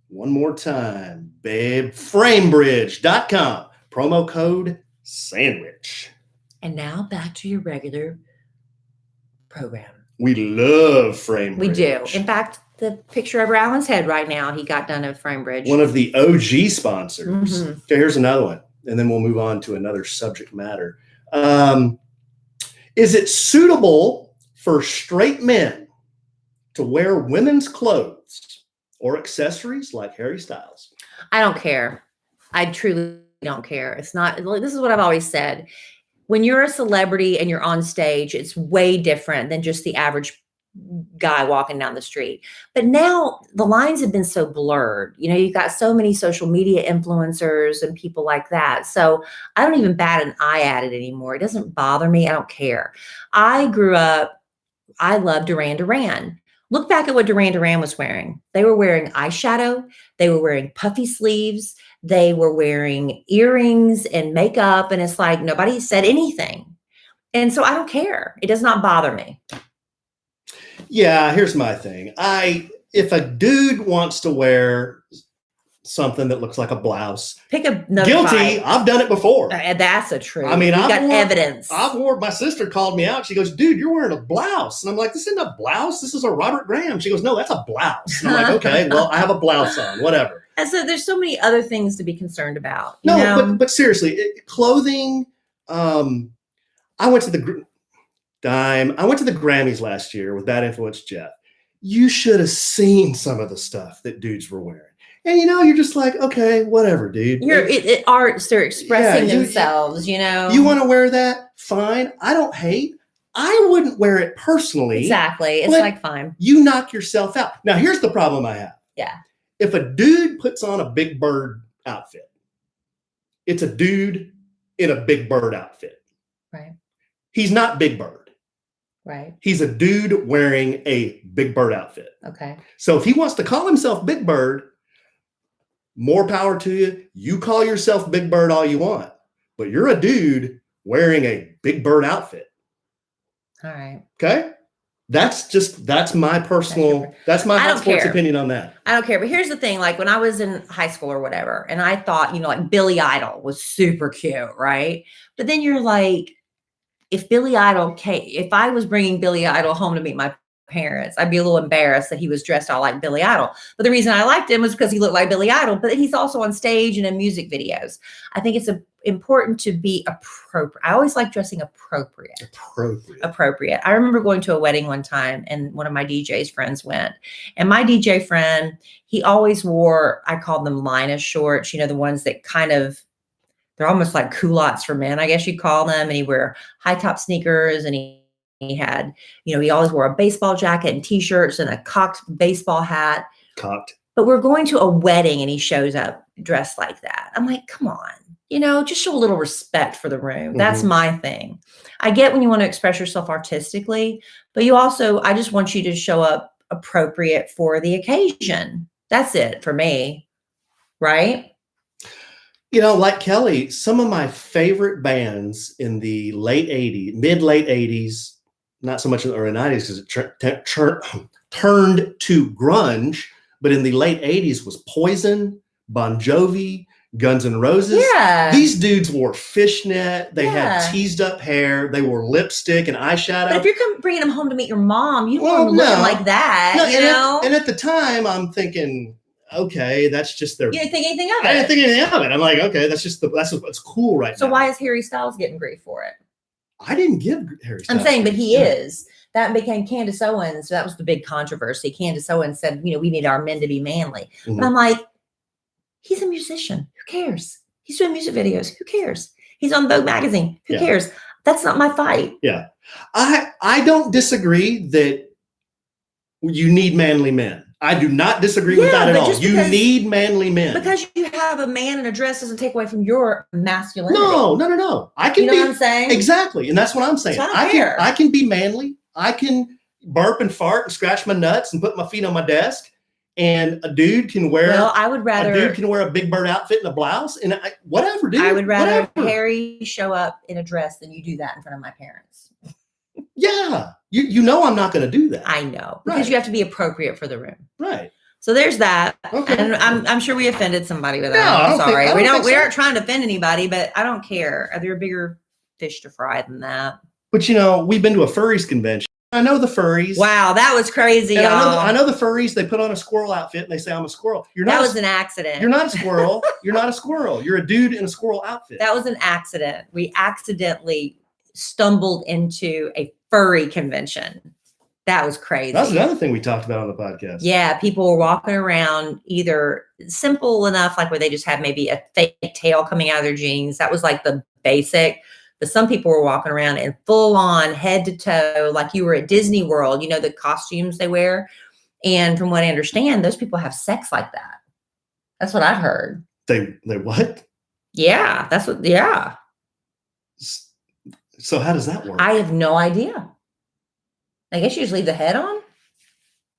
One more time, babe, framebridge.com, promo code SANDWICH. And now back to your regular program. We love FrameBridge. We do. In fact, the picture over Alan's head right now, he got done at FrameBridge. One of the OG sponsors. Mm-hmm. Okay, here's another one. and then we'll move on to another subject matter. Is it suitable for straight men to wear women's clothes or accessories like Harry Styles? I don't care. I truly don't care. It's not, this is what I've always said. When you're a celebrity and you're on stage, it's way different than just the average guy walking down the street. But now the lines have been so blurred. You know, you've got so many social media influencers and people like that. So I don't even bat an eye at it anymore. It doesn't bother me. I don't care. I grew up, I love Duran Duran. Look back at what Duran Duran was wearing. They were wearing eyeshadow. They were wearing puffy sleeves. They were wearing earrings and makeup. And it's like, nobody said anything. And so I don't care. It does not bother me. Yeah, here's my thing. If a dude wants to wear something that looks like a blouse, pick another guilty. fight. I've done it before. That's a truth. I mean, you got evidence. My sister called me out. She goes, dude, you're wearing a blouse. And I'm like, this isn't a blouse. This is a Robert Graham. She goes, no, that's a blouse. And I'm like, okay, well, I have a blouse on, whatever. And so there's so many other things to be concerned about. But seriously, clothing. I went to the Grammys last year with Bad Influence Jeff. You should have seen some of the stuff that dudes were wearing. And, you're just like, okay, whatever, dude. Arts, they're expressing themselves, You want to wear that? Fine. I don't hate. I wouldn't wear it personally. Exactly. It's like, fine. You knock yourself out. Now, here's the problem I have. Yeah. If a dude puts on a Big Bird outfit, it's a dude in a Big Bird outfit. Right. He's not Big Bird. Right. He's a dude wearing a Big Bird outfit. Okay. So if he wants to call himself Big Bird, more power to you. You call yourself Big Bird all you want, but you're a dude wearing a Big Bird outfit. All right. Okay. That's my personal, that's my hot sports opinion on that. I don't care. But here's the thing, like when I was in high school or whatever, and I thought, like Billy Idol was super cute. Right. But then you're like, if I was bringing Billy Idol home to meet my parents, I'd be a little embarrassed that he was dressed all like Billy Idol. But the reason I liked him was because he looked like Billy Idol, but he's also on stage and in music videos. I think it's important to be appropriate. I always like dressing appropriate. I remember going to a wedding one time and one of my DJ's friends went, and my DJ friend, he always wore, I called them Linus shorts, the ones that they're almost like culottes for men, I guess you'd call them. And he wore high top sneakers, and he had, he always wore a baseball jacket and t-shirts and a cocked baseball hat. But we're going to a wedding and he shows up dressed like that. I'm like, come on, just show a little respect for the room. Mm-hmm. That's my thing. I get when you want to express yourself artistically, but I just want you to show up appropriate for the occasion. That's it for me. Right? Like Kellie, some of my favorite bands in the late 80s, mid-late 80s, not so much in the early 90s because it turned to grunge, but in the late 80s was Poison, Bon Jovi, Guns N' Roses. Yeah. These dudes wore fishnet. They had teased up hair. They wore lipstick and eyeshadow. But if you're bringing them home to meet your mom, you don't want them looking like that, And at the time, I'm thinking, okay, that's just their. You didn't think anything of it. I didn't think anything of it. I'm like, okay, that's what's cool right now. So why is Harry Styles getting grief for it? I didn't give Harry Styles. I'm saying, but he is. That became Candace Owens. So that was the big controversy. Candace Owens said, we need our men to be manly. Mm-hmm. But I'm like, he's a musician. Who cares? He's doing music videos. Who cares? He's on Vogue magazine. Who cares? That's not my fight. Yeah. I don't disagree that you need manly men. I do not disagree with that at all. You need manly men. Because you have a man in a dress doesn't take away from your masculinity. No. I can what I'm saying? Exactly. And that's what I'm saying. So I can be manly. I can burp and fart and scratch my nuts and put my feet on my desk. And a dude can wear a Big Bird outfit and a blouse and whatever, dude. I would rather Harry show up in a dress than you do that in front of my parents. Yeah. I'm not going to do that. I know. Because you have to be appropriate for the room. Right. So there's that. Okay. And I'm sure we offended somebody with that. I'm sorry. We aren't trying to offend anybody, but I don't care. There are bigger fish to fry than that. But we've been to a furries convention I know the furries. Wow, that was crazy, And y'all. I know the furries. They put on a squirrel outfit and they say, I'm a squirrel. That was an accident. You're not a squirrel. You're not a squirrel. You're a dude in a squirrel outfit. That was an accident. We accidentally stumbled into a furry convention. That was crazy. That's another thing we talked about on the podcast. Yeah, people were walking around either simple enough, like where they just had maybe a fake tail coming out of their jeans. That was like the basic. But some people were walking around in full on head to toe, like you were at Disney World, you know, the costumes they wear. And from what I understand, those people have sex like that. That's what I've heard. They what? Yeah, that's what, yeah. So how does that work? I have no idea. I guess you just leave the head on.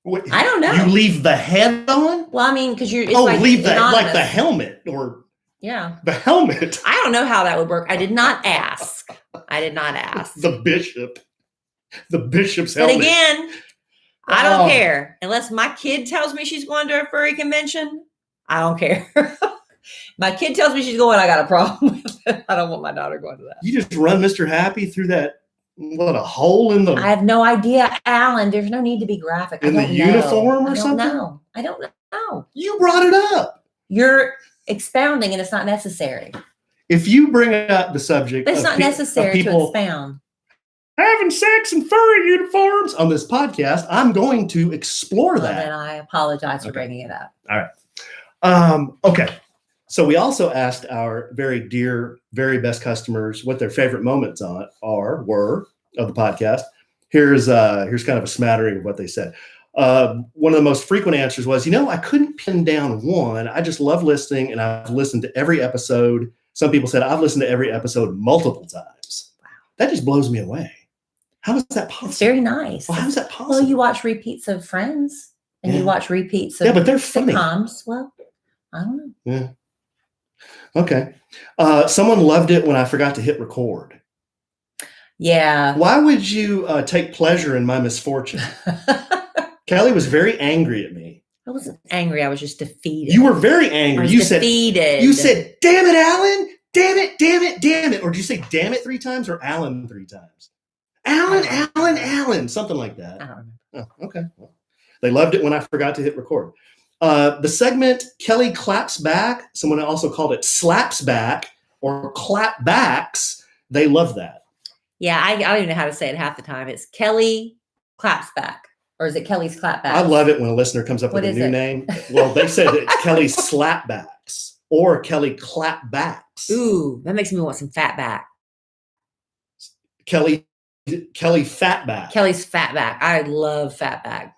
What, I don't know. You leave the head on? Well, I mean, because you're leave the like the helmet or yeah, the helmet. I don't know how that would work. I did not ask. The bishop's helmet. But again, I don't care unless my kid tells me she's going to a furry convention. I don't care. My kid tells me she's going. I got a problem with it. I don't want my daughter going to that. You just run Mr. Happy through that. What, a hole in the... I have no idea, Alan. There's no need to be graphic. In the uniform or something? I don't know. You brought it up. You're expounding and it's not necessary. If you bring up the subject... But it's not necessary to expound. Having sex in furry uniforms on this podcast, I'm going to explore that. And I apologize for bringing it up. All right. Okay. So we also asked our very dear, very best customers what their favorite moments were of the podcast. Here's kind of a smattering of what they said. One of the most frequent answers was, I couldn't pin down one. I just love listening, and I've listened to every episode. Some people said I've listened to every episode multiple times. Wow, that just blows me away. How is that possible? It's very nice. Well, how is that possible? Well, you watch repeats of Friends, and you watch repeats of but they're funny. Sitcoms. Well, I don't know. Yeah. Okay. Someone loved it when I forgot to hit record. Yeah. Why would you take pleasure in my misfortune? Kelly was very angry at me. I wasn't angry. I was just defeated. You were very angry. You said, you said, damn it, Alan. Damn it, damn it, damn it. Or did you say damn it 3 times or Alan 3 times? Alan, something like that. I don't remember. Oh, okay. Well, they loved it when I forgot to hit record. The segment Kelly claps back, someone also called it slaps back or clap backs. They love that. Yeah, I don't even know how to say it half the time. It's Kelly claps back. Or is it Kelly's clap back? I love it when a listener comes up with a new name. Well, they said that Kelly slapbacks or Kelly clapbacks. Ooh, that makes me want some fat back. Kelly fatback. Kelly's fat back. I love fat back.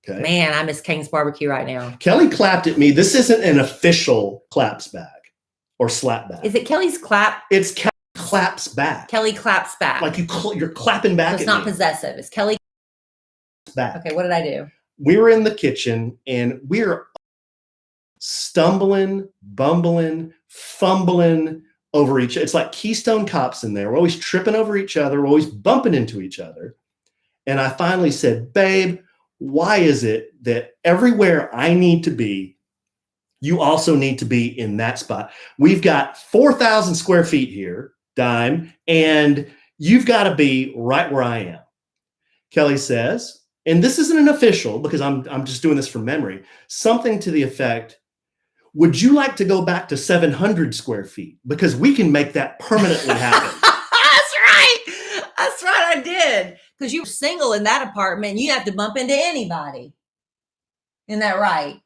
Okay. Man, I miss King's barbecue right now. Kelly clapped at me. This isn't an official claps back or slap back. Is it Kelly's clap? It's Kelly claps back. Kelly claps back. Like you're clapping back. So it's not possessive. It's Kelly back. Okay, what did I do? We were in the kitchen and we're stumbling, bumbling, fumbling over each other. It's like Keystone Cops in there. We're always tripping over each other. We're always bumping into each other. And I finally said, babe, why is it that everywhere I need to be, you also need to be in that spot? We've got 4,000 square feet here, Dime, and you've got to be right where I am. Kelly says, and this isn't an official because I'm just doing this from memory, something to the effect, would you like to go back to 700 square feet? Because we can make that permanently happen. That's right, I did. Because you were single in that apartment, you have to bump into anybody. Isn't that right?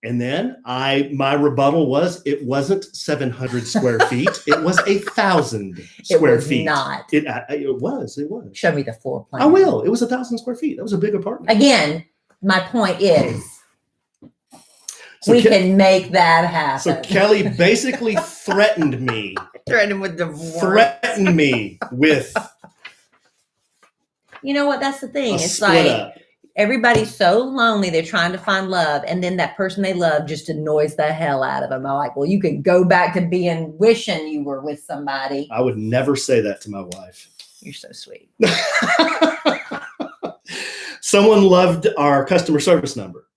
And then my rebuttal was, it wasn't 700 square feet. It was 1,000 square feet. Not. It was. Show me the floor plan. I will. It was 1,000 square feet. That was a big apartment. Again, my point is, so we can make that happen. So Kelly basically threatened me. Threatened with divorce. Threatened me with. You know what? That's the thing. It's like everybody's so lonely. They're trying to find love. And then that person they love just annoys the hell out of them. I'm like, well, you could go back to wishing you were with somebody. I would never say that to my wife. You're so sweet. Someone loved our customer service number.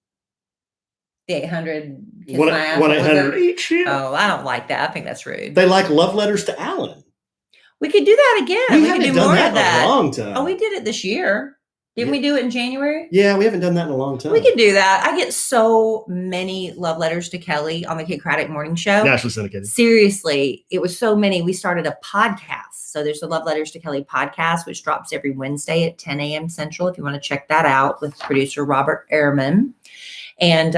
The 800. 1-800 each. Yeah. Oh, I don't like that. I think that's rude. They like love letters to Alan. We could do that again. We could haven't do done more that of that. in a long time. Oh, we did it this year. Didn't we do it in January? Yeah, we haven't done that in a long time. We could do that. I get so many love letters to Kellie on the Kid Craddock Morning Show. Nationally syndicated. Seriously, it was so many. We started a podcast. So there's the Love Letters to Kellie podcast, which drops every Wednesday at 10 a.m. Central. If you want to check that out with producer Robert Ehrman. And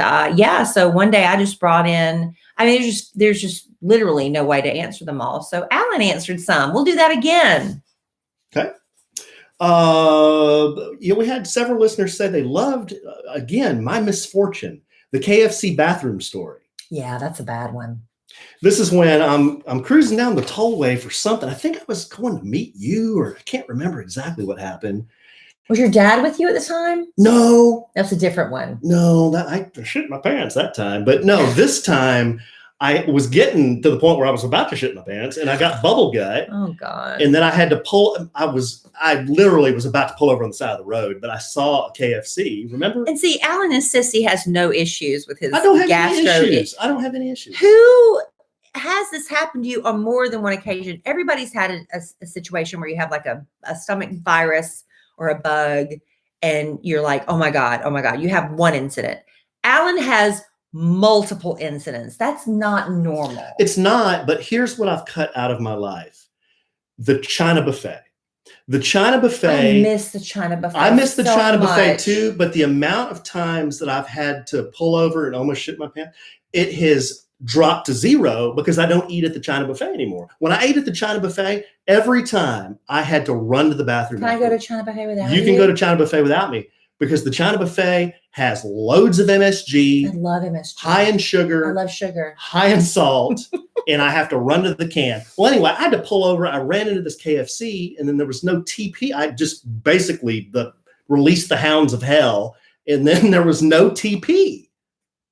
so one day I just brought in, there's just literally no way to answer them all. So Alan answered some. We'll do that again. Okay. We had several listeners say they loved, again, my misfortune, the KFC bathroom story. Yeah, that's a bad one. This is when I'm cruising down the tollway for something. I think I was going to meet you, or I can't remember exactly what happened. Was your dad with you at the time? No. That's a different one. No, I shit my pants that time. But no, this time I was getting to the point where I was about to shit my pants, and I got bubble gut. Oh God! And then I had to pull. I literally was about to pull over on the side of the road, but I saw a KFC. Remember? And see, Alan and Sissy has no issues with his. I don't have gastro any issues. I don't have any issues. Who has this happened to you on more than one occasion? Everybody's had a situation where you have like a stomach virus or a bug, and you're like, oh my God. You have one incident. Alan has multiple incidents. That's not normal. It's not, but here's what I've cut out of my life. The China buffet. The China buffet. I miss the China buffet. I miss the so China buffet much. too, but the amount of times that I've had to pull over and almost shit my pants, it has dropped to zero because I don't eat at the China buffet anymore. When I ate at the China buffet, every time I had to run to the bathroom. Can I go to China buffet without you? You can go to China buffet without me, because the China buffet has loads of MSG. I love MSG. High in sugar. I love sugar. High in salt. And I have to run to the can. Well, anyway, I had to pull over. I ran into this KFC, and then there was no TP. I just basically released the hounds of hell, and then there was no TP.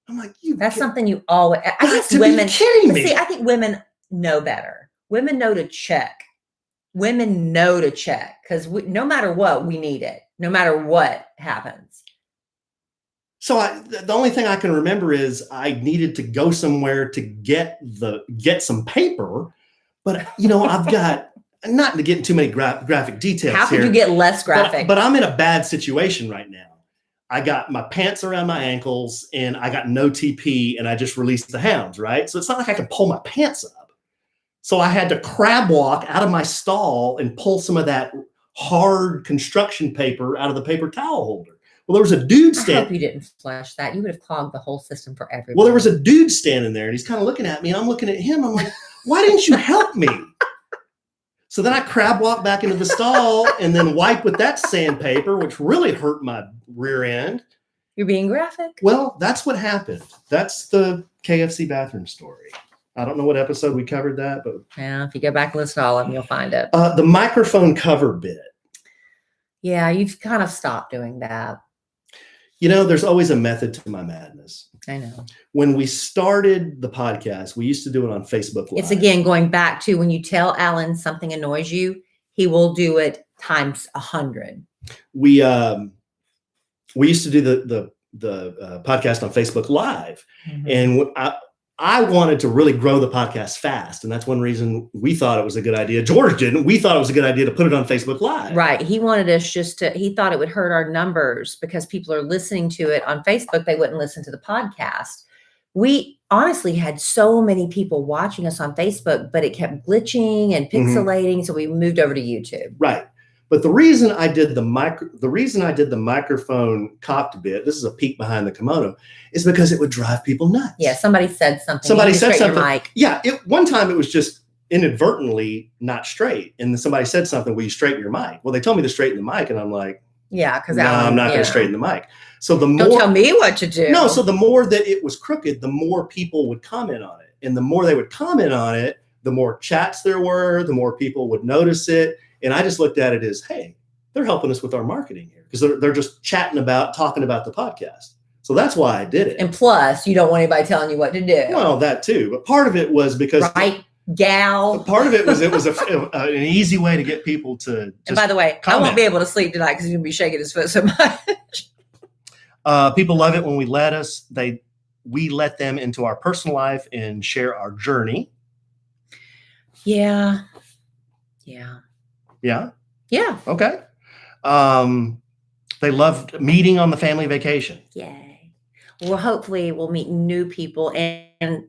I'm like, that's something you always. I guess women. Kidding me. See, I think women know better. Women know to check. Women know to check, because no matter what, we need it. No matter what happens. So the only thing I can remember is I needed to go somewhere to get some paper, but I've got, not to get into too many graphic details. How could you get less graphic? But I'm in a bad situation right now. I got my pants around my ankles, and I got no TP, and I just released the hounds, right? So it's not like I can pull my pants up. So I had to crab walk out of my stall and pull some of that hard construction paper out of the paper towel holder. Well, there was a dude standing. I hope you didn't flush that. You would have clogged the whole system for everyone. Well, there was a dude standing there, and he's kind of looking at me, and I'm looking at him. I'm like, why didn't you help me? So then I crab walk back into the stall and then wipe with that sandpaper, which really hurt my rear end. You're being graphic. Well, that's what happened. That's the KFC bathroom story. I don't know what episode we covered that, but yeah, if you go back and listen to all of them, you'll find it. The microphone cover bit. Yeah, you've kind of stopped doing that. There's always a method to my madness. I know. When we started the podcast, we used to do it on Facebook Live. It's again going back to when you tell Alan something annoys you, he will do it times 100. We used to do the podcast on Facebook Live, and I wanted to really grow the podcast fast, and that's one reason we thought it was a good idea. George didn't. We thought it was a good idea to put it on Facebook Live. Right. He wanted us he thought it would hurt our numbers because people are listening to it on Facebook. They wouldn't listen to the podcast. We honestly had so many people watching us on Facebook, but it kept glitching and pixelating. So we moved over to YouTube. Right. But the reason I did the microphone cocked bit, this is a peek behind the kimono, is because it would drive people nuts. Yeah, somebody said something. Somebody said something. Mic. Yeah, one time it was just inadvertently not straight, and then somebody said something. Will you straighten your mic? Well, they told me to straighten the mic, and I'm like, yeah, because no, I'm not going to straighten the mic. So don't tell me what to do. No, so the more that it was crooked, the more people would comment on it, and the more they would comment on it, the more chats there were, the more people would notice it. And I just looked at it as, hey, they're helping us with our marketing here, because they're just talking about the podcast. So that's why I did it. And plus, you don't want anybody telling you what to do. Well, that too. But part of it was because gal. Part of it was an easy way to get people to. And by the way, comment. I won't be able to sleep tonight because he's going to be shaking his foot so much. People love it when we we let them into our personal life and share our journey. Yeah. Yeah. Yeah. Yeah. Okay. They loved meeting on the family vacation. Yay. Well, hopefully we'll meet new people and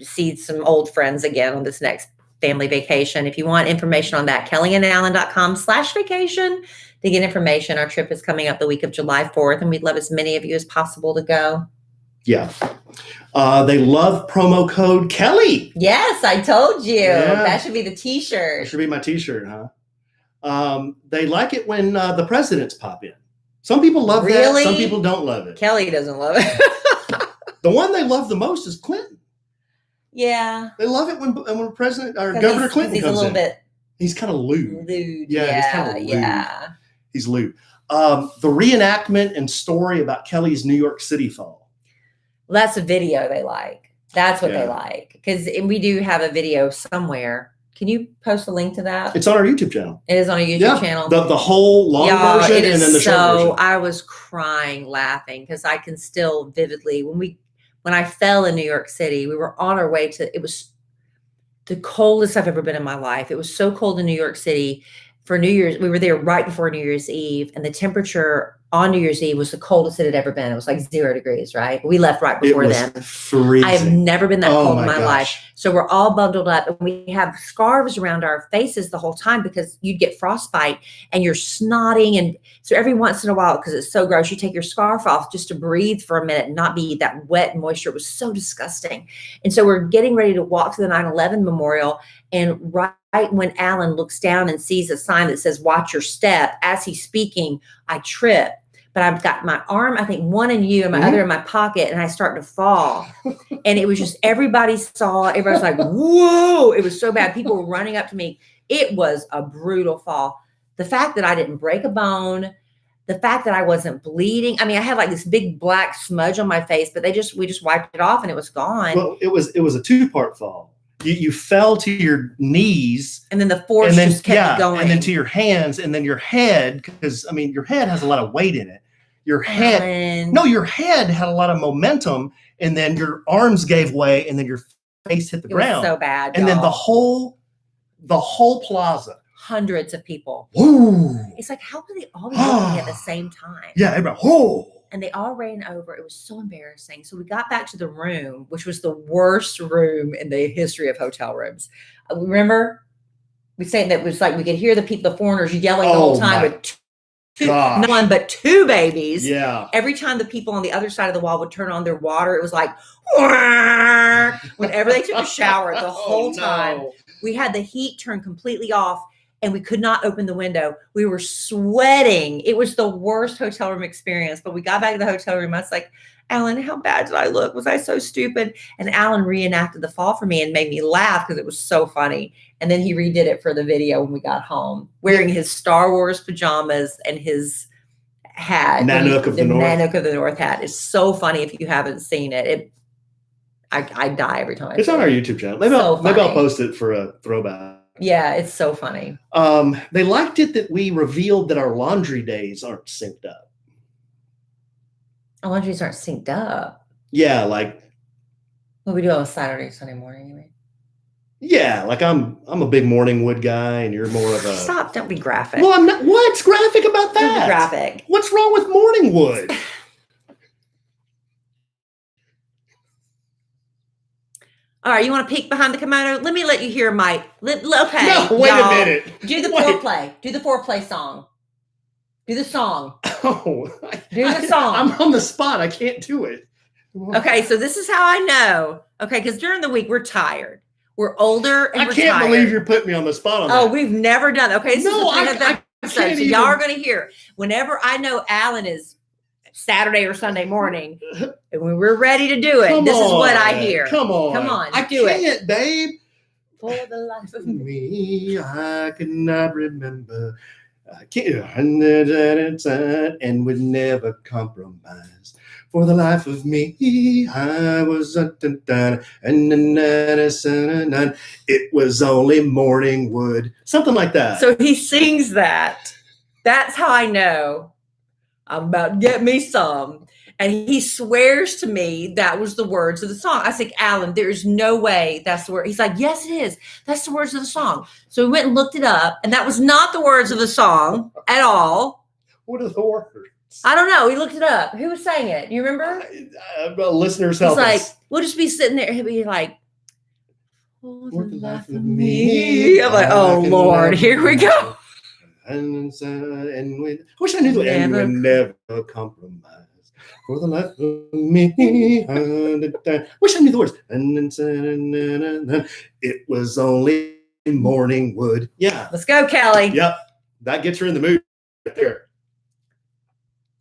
see some old friends again on this next family vacation. If you want information on that, kellyandalan.com/vacation to get information. Our trip is coming up the week of July 4th, and we'd love as many of you as possible to go. Yeah. They love promo code Kellie. Yes, I told you. Yeah. That should be the That t-shirt. should be my t-shirt, huh? They like it when the presidents pop in. Some people love that. Some people don't love it. Kellie doesn't love it. The one they love the most is Clinton. Yeah. They love it when President or Governor Clinton he's comes a little in. bit He's kind of lewd. Yeah, he's kind of lewd. Yeah. He's lewd. The reenactment and story about Kellie's New York City fall. Well, that's a video they like. That's what they like. Because we do have a video somewhere. Can you post a link to that? It's on our YouTube channel. It is on a YouTube channel. The whole long version and then the short version. I was crying, laughing, because I can still vividly, when I fell in New York City, we were on our way to, it was the coldest I've ever been in my life. It was so cold in New York City for New Year's. We were there right before New Year's Eve, and the temperature on New Year's Eve was the coldest it had ever been. It was like 0 degrees, right? We left right before then. Freezing. I have never been that cold in my gosh. life. So we're all bundled up, and we have scarves around our faces the whole time because you'd get frostbite and you're snotting. And so every once in a while, because it's so gross, you take your scarf off just to breathe for a minute and not be that wet moisture. It was so disgusting. And so we're getting ready to walk to the 9/11 memorial. And right when Alan looks down and sees a sign that says, "Watch your step," as he's speaking, I trip. But I've got my arm, I think one in you and my other in my pocket, and I start to fall. And it was just, everybody saw, everybody was like, whoa, it was so bad. People were running up to me. It was a brutal fall. The fact that I didn't break a bone, the fact that I wasn't bleeding. I mean, I had like this big black smudge on my face, but we just wiped it off and it was gone. Well, it was a 2-part fall. You fell to your knees, and then the force just kept going, and then to your hands, and then your head, because I mean your head has a lot of weight in it. Your head had a lot of momentum, and then your arms gave way, and then your face hit the ground. Was so bad, and then the whole plaza, hundreds of people. Woo! It's like, how could they all be looking at the same time? Yeah, everybody. Whoa! And they all ran over. It was so embarrassing. So we got back to the room, which was the worst room in the history of hotel rooms. Remember, we saying that it was like we could hear the foreigners yelling the whole time with no one but 2 babies. Yeah. Every time the people on the other side of the wall would turn on their water, it was like, whenever they took a shower, the whole time. We had the heat turned completely off. And we could not open the window. We were sweating. It was the worst hotel room experience. But we got back to the hotel room. I was like, Alan, how bad did I look? Was I so stupid? And Alan reenacted the fall for me and made me laugh because it was so funny. And then he redid it for the video when we got home, wearing his Star Wars pajamas and his hat. Nanook of the North. Nanook of the North hat. It's so funny if you haven't seen it. I die every time. It's on our YouTube channel. Maybe I'll post it for a throwback. Yeah, it's so funny. They liked it that we revealed that our laundry days aren't synced up. Our laundries aren't synced up. Yeah, like what we do on Saturday, Sunday morning, you mean? Yeah, like I'm a big morning wood guy, and you're more of a. Stop! Don't be graphic. Well, I'm not. What's graphic about that? Don't be graphic. What's wrong with morning wood? All right, you want to peek behind the kimono? Let me let you hear my. Okay. No, wait a minute. Do the foreplay. Do the foreplay song. Do the song. Oh. Do the song. I'm on the spot. I can't do it. Okay, so this is how I know. Okay, because during the week we're tired. We're older and we're tired. I can't believe you're putting me on the spot on that. Oh, we've never done. Okay, this is the episode, so y'all are going to hear. Whenever I know Alan is Saturday or Sunday morning, and when we're ready to do it, this is what I hear. Come on. I can't, babe. For the life of me, I could not remember. I can't, and would never compromise. For the life of me, I was it was only morning wood. Something like that. So he sings that. That's how I know I'm about to get me some. And he swears to me that was the words of the song. I said, Alan, there's no way that's the word. He's like, yes, it is. That's the words of the song. So we went and looked it up, and that was not the words of the song at all. What are the words? I don't know. He looked it up. Who was saying it? You remember? Listeners, He's help like, us. we'll just be sitting there. He'll be like, for the life of me. I'm like, oh, Lord, here we go. And we, I wish I knew the end would never compromise. For the life of me. Wish I knew the words. It was only morning wood. Yeah. Let's go, Kellie. Yep. That gets her in the mood right there.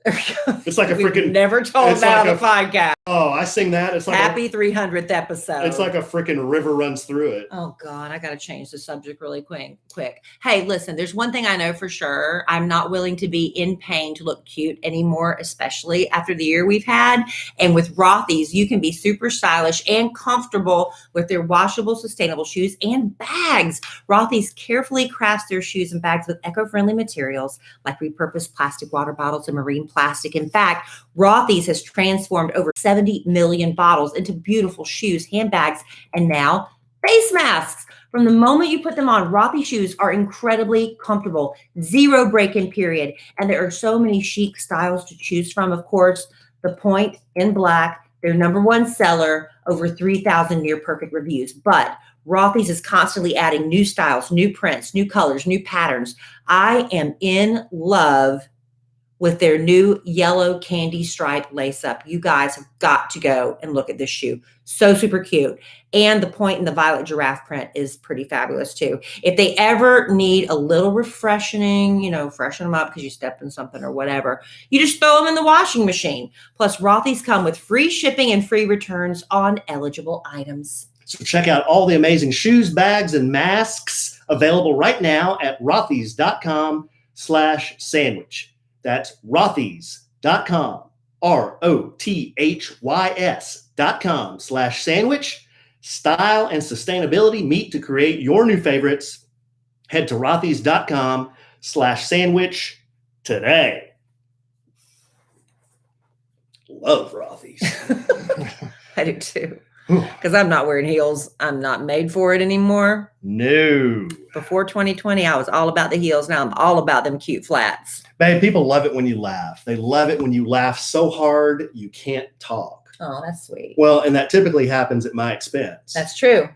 It's like a freaking never told that on a podcast. Oh, I sing that. It's like happy 300th episode. It's like a freaking river runs through it. Oh God, I got to change the subject really quick. Hey, listen, there's one thing I know for sure. I'm not willing to be in pain to look cute anymore, especially after the year we've had. And with Rothy's, you can be super stylish and comfortable with their washable, sustainable shoes and bags. Rothy's carefully crafts their shoes and bags with eco-friendly materials like repurposed plastic water bottles and marine plastic. In fact, Rothy's has transformed over 70 million bottles into beautiful shoes, handbags, and now face masks. From the moment you put them on, Rothy shoes are incredibly comfortable, zero break-in period, and there are so many chic styles to choose from. Of course, the Point in black, their #1 seller, over 3,000 near perfect reviews. But Rothy's is constantly adding new styles, new prints, new colors, new patterns. I am in love with their new yellow candy stripe lace up. You guys have got to go and look at this shoe. So super cute. And the Point in the violet giraffe print is pretty fabulous too. If they ever need a little refreshing, freshen them up because you stepped in something or whatever, you just throw them in the washing machine. Plus Rothy's come with free shipping and free returns on eligible items. So check out all the amazing shoes, bags, and masks available right now at rothys.com/sandwich. That's rothys.com, ROTHYS.com/sandwich. Style and sustainability meet to create your new favorites. Head to rothys.com/sandwich today. Love Rothy's. I do too. Because I'm not wearing heels. I'm not made for it anymore. No. Before 2020, I was all about the heels. Now I'm all about them cute flats. Babe, people love it when you laugh. They love it when you laugh so hard you can't talk. Oh, that's sweet. Well, and that typically happens at my expense. That's true.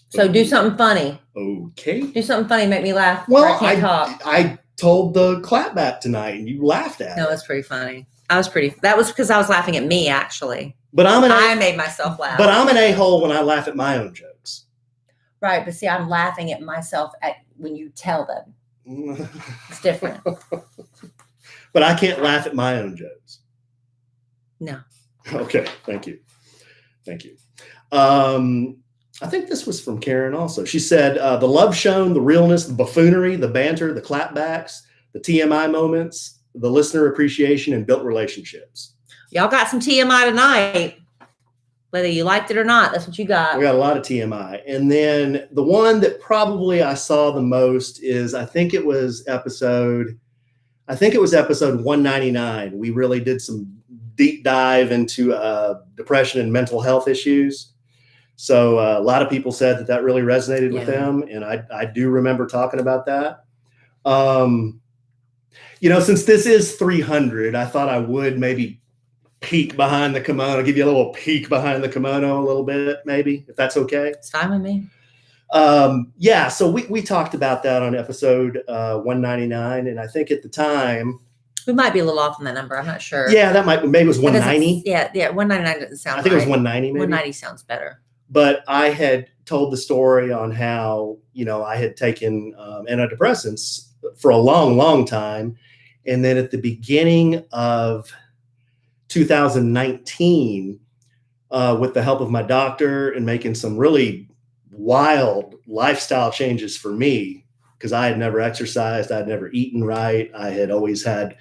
So do something funny. Okay. Do something funny, make me laugh. Well, I can't talk. I told the clapback tonight and you laughed at it. No, it's pretty funny. That was because I was laughing at me, actually. But I made myself laugh. But I'm an a-hole when I laugh at my own jokes. Right, but see, I'm laughing at myself when you tell them. It's different. But I can't laugh at my own jokes. No. Okay, thank you. I think this was from Karen also. She said, the love shown, the realness, the buffoonery, the banter, the clapbacks, the TMI moments, the listener appreciation, and built relationships. Y'all got some TMI tonight. Whether you liked it or not, that's what you got. We got a lot of TMI. And then the one that probably I saw the most is, I think it was episode 199. We really did some deep dive into depression and mental health issues. So a lot of people said that really resonated with them. And I do remember talking about that. Since this is 300, I thought I would maybe peek behind the kimono, give you a little peek behind the kimono a little bit, maybe, if that's okay. It's fine with me. So we talked about that on episode 199. And I think at the time, we might be a little off on that number. I'm not sure. Yeah, maybe it was 190. Yeah, 199 doesn't sound right. I think it was 190 maybe. 190 sounds better. But I had told the story on how, I had taken antidepressants for a long, long time. And then at the beginning of 2019, with the help of my doctor and making some really wild lifestyle changes for me, because I had never exercised, I had never eaten right. I had always had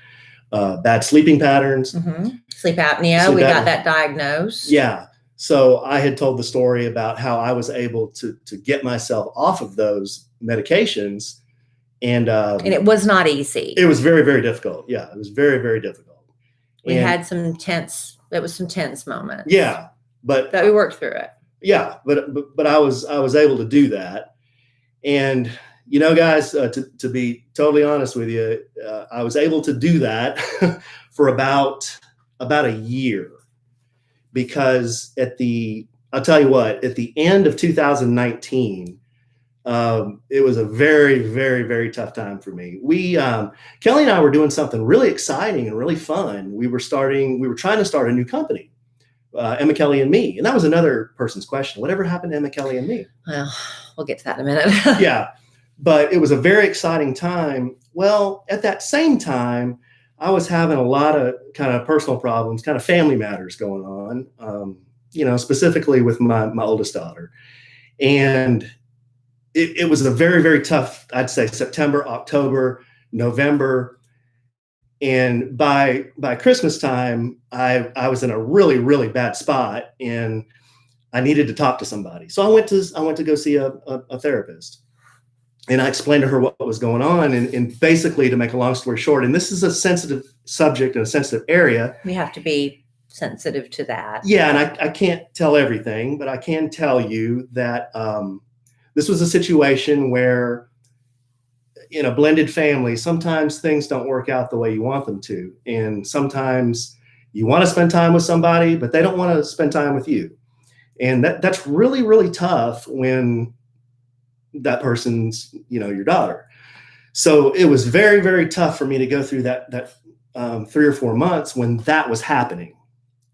bad sleeping patterns. Mm-hmm. Sleep apnea. We got that diagnosed. Yeah. So I had told the story about how I was able to get myself off of those medications. And it was not easy. It was very, very difficult. Yeah, it was very, very difficult. We And- had some tense moments. Yeah, but we worked through it. Yeah, but I was able to do that. And guys, to be totally honest with you, I was able to do that for about a year, because I'll tell you what, at the end of 2019, it was a very, very, very tough time for me. Kellie and I were doing something really exciting and really fun. We were trying to start a new company, Emma, Kellie, and me. And that was another person's question. Whatever happened to Emma, Kellie, and me? Well, we'll get to that in a minute. Yeah, but it was a very exciting time. Well, at that same time, I was having a lot of kind of personal problems, kind of family matters going on, specifically with my oldest daughter. And it was a very, very tough, I'd say, September, October, November. And by Christmas time, I was in a really, really bad spot, and I needed to talk to somebody. So I went to go see a therapist, and I explained to her what was going on. And basically, to make a long story short, and this is a sensitive subject and a sensitive area. We have to be sensitive to that. Yeah, and I can't tell everything, but I can tell you that this was a situation where, in a blended family, sometimes things don't work out the way you want them to. And sometimes you want to spend time with somebody, but they don't want to spend time with you. And that's really, really tough when that person's, your daughter. So it was very, very tough for me to go through that 3 or 4 months when that was happening.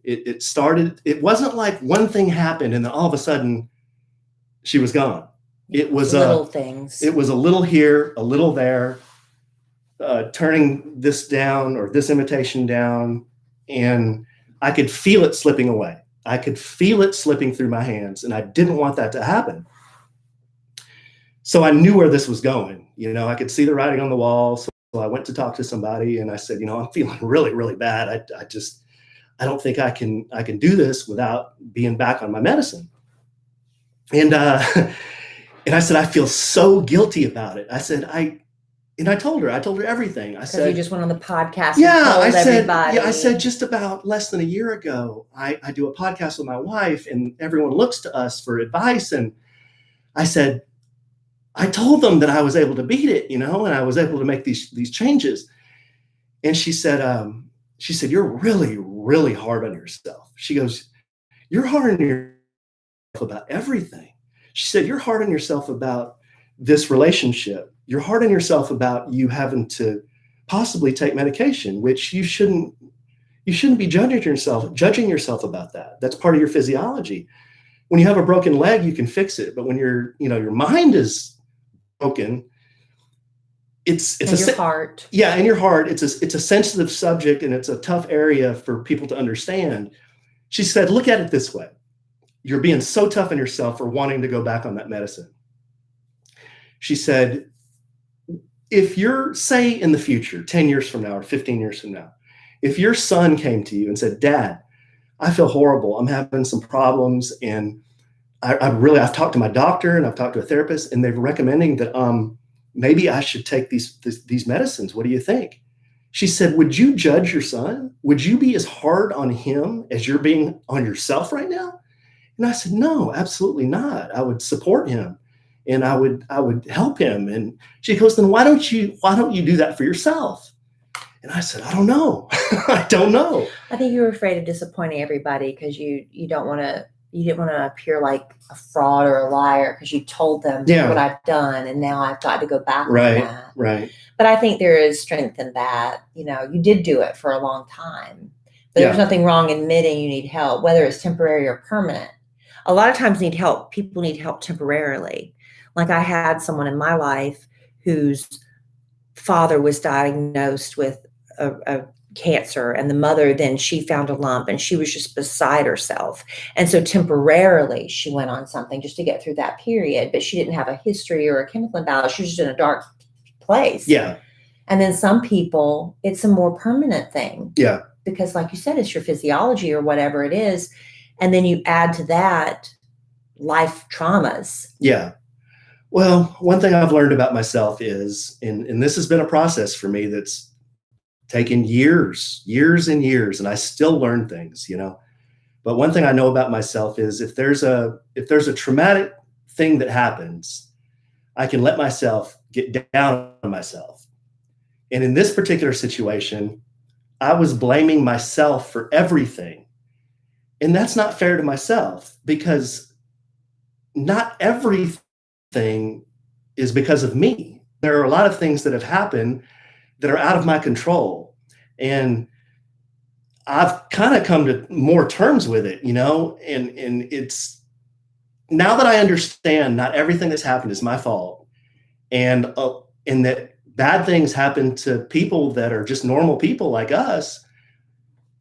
It started, it wasn't like one thing happened and then all of a sudden she was gone. It was little things. It was a little here, a little there, turning this down or this invitation down, and I could feel it slipping away. I could feel it slipping through my hands, and I didn't want that to happen. So I knew where this was going. I could see the writing on the wall. So I went to talk to somebody, and I said, I'm feeling really, really bad. I don't think I can do this without being back on my medicine. And I said, I feel so guilty about it. I said, I told her everything. I said, you just went on the podcast. Yeah, and told everybody. I said, just about less than a year ago, I do a podcast with my wife, and everyone looks to us for advice. And I said, I told them that I was able to beat it, and I was able to make these changes. And she said, you're really, really hard on yourself. She goes, you're hard on yourself about everything. She said, you're hard on yourself about this relationship. You're hard on yourself about you having to possibly take medication, which you shouldn't be judging yourself about that. That's part of your physiology. When you have a broken leg, you can fix it. But when your mind is broken, it's your heart. Yeah, and your heart. It's a sensitive subject, and it's a tough area for people to understand. She said, look at it this way. You're being so tough on yourself for wanting to go back on that medicine. She said, if you're, say, in the future, 10 years from now or 15 years from now, if your son came to you and said, Dad, I feel horrible. I'm having some problems, and I've talked to my doctor and I've talked to a therapist, and they're recommending that maybe I should take these medicines. What do you think? She said, would you judge your son? Would you be as hard on him as you're being on yourself right now? And I said, no, absolutely not. I would support him, and I would help him. And she goes, then why don't you do that for yourself? And I said, I don't know. I don't know. I think you were afraid of disappointing everybody because you didn't want to appear like a fraud or a liar because you told them what I've done, and now I've got to go back on that. Right. But I think there is strength in that. You did do it for a long time. But there's nothing wrong in admitting you need help, whether it's temporary or permanent. A lot of times people need help temporarily. Like I had someone in my life whose father was diagnosed with a cancer, and the mother, then she found a lump, and she was just beside herself. And so temporarily she went on something just to get through that period, but she didn't have a history or a chemical imbalance. She was just in a dark place. Yeah. And then some people, it's a more permanent thing. Yeah. Because like you said, it's your physiology or whatever it is. And then you add to that life traumas. Yeah. Well, one thing I've learned about myself is, and this has been a process for me that's taken years and years, and I still learn things, But one thing I know about myself is if there's a traumatic thing that happens, I can let myself get down on myself. And in this particular situation, I was blaming myself for everything. And that's not fair to myself, because not everything is because of me. There are a lot of things that have happened that are out of my control. And I've kind of come to more terms with it, and it's now that I understand not everything that's happened is my fault, and that bad things happen to people that are just normal people like us.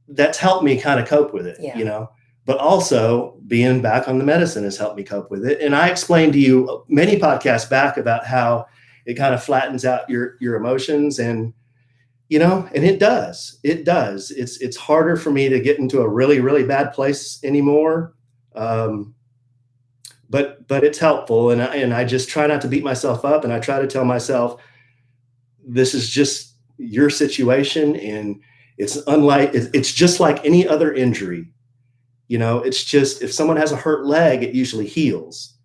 That's helped me kind of cope with it, but also being back on the medicine has helped me cope with it. And I explained to you many podcasts back about how it kind of flattens out your emotions, and and it does. It's harder for me to get into a really, really bad place anymore. But it's helpful. And I just try not to beat myself up. And I try to tell myself, this is just your situation. And it's just like any other injury. It's just, if someone has a hurt leg, it usually heals.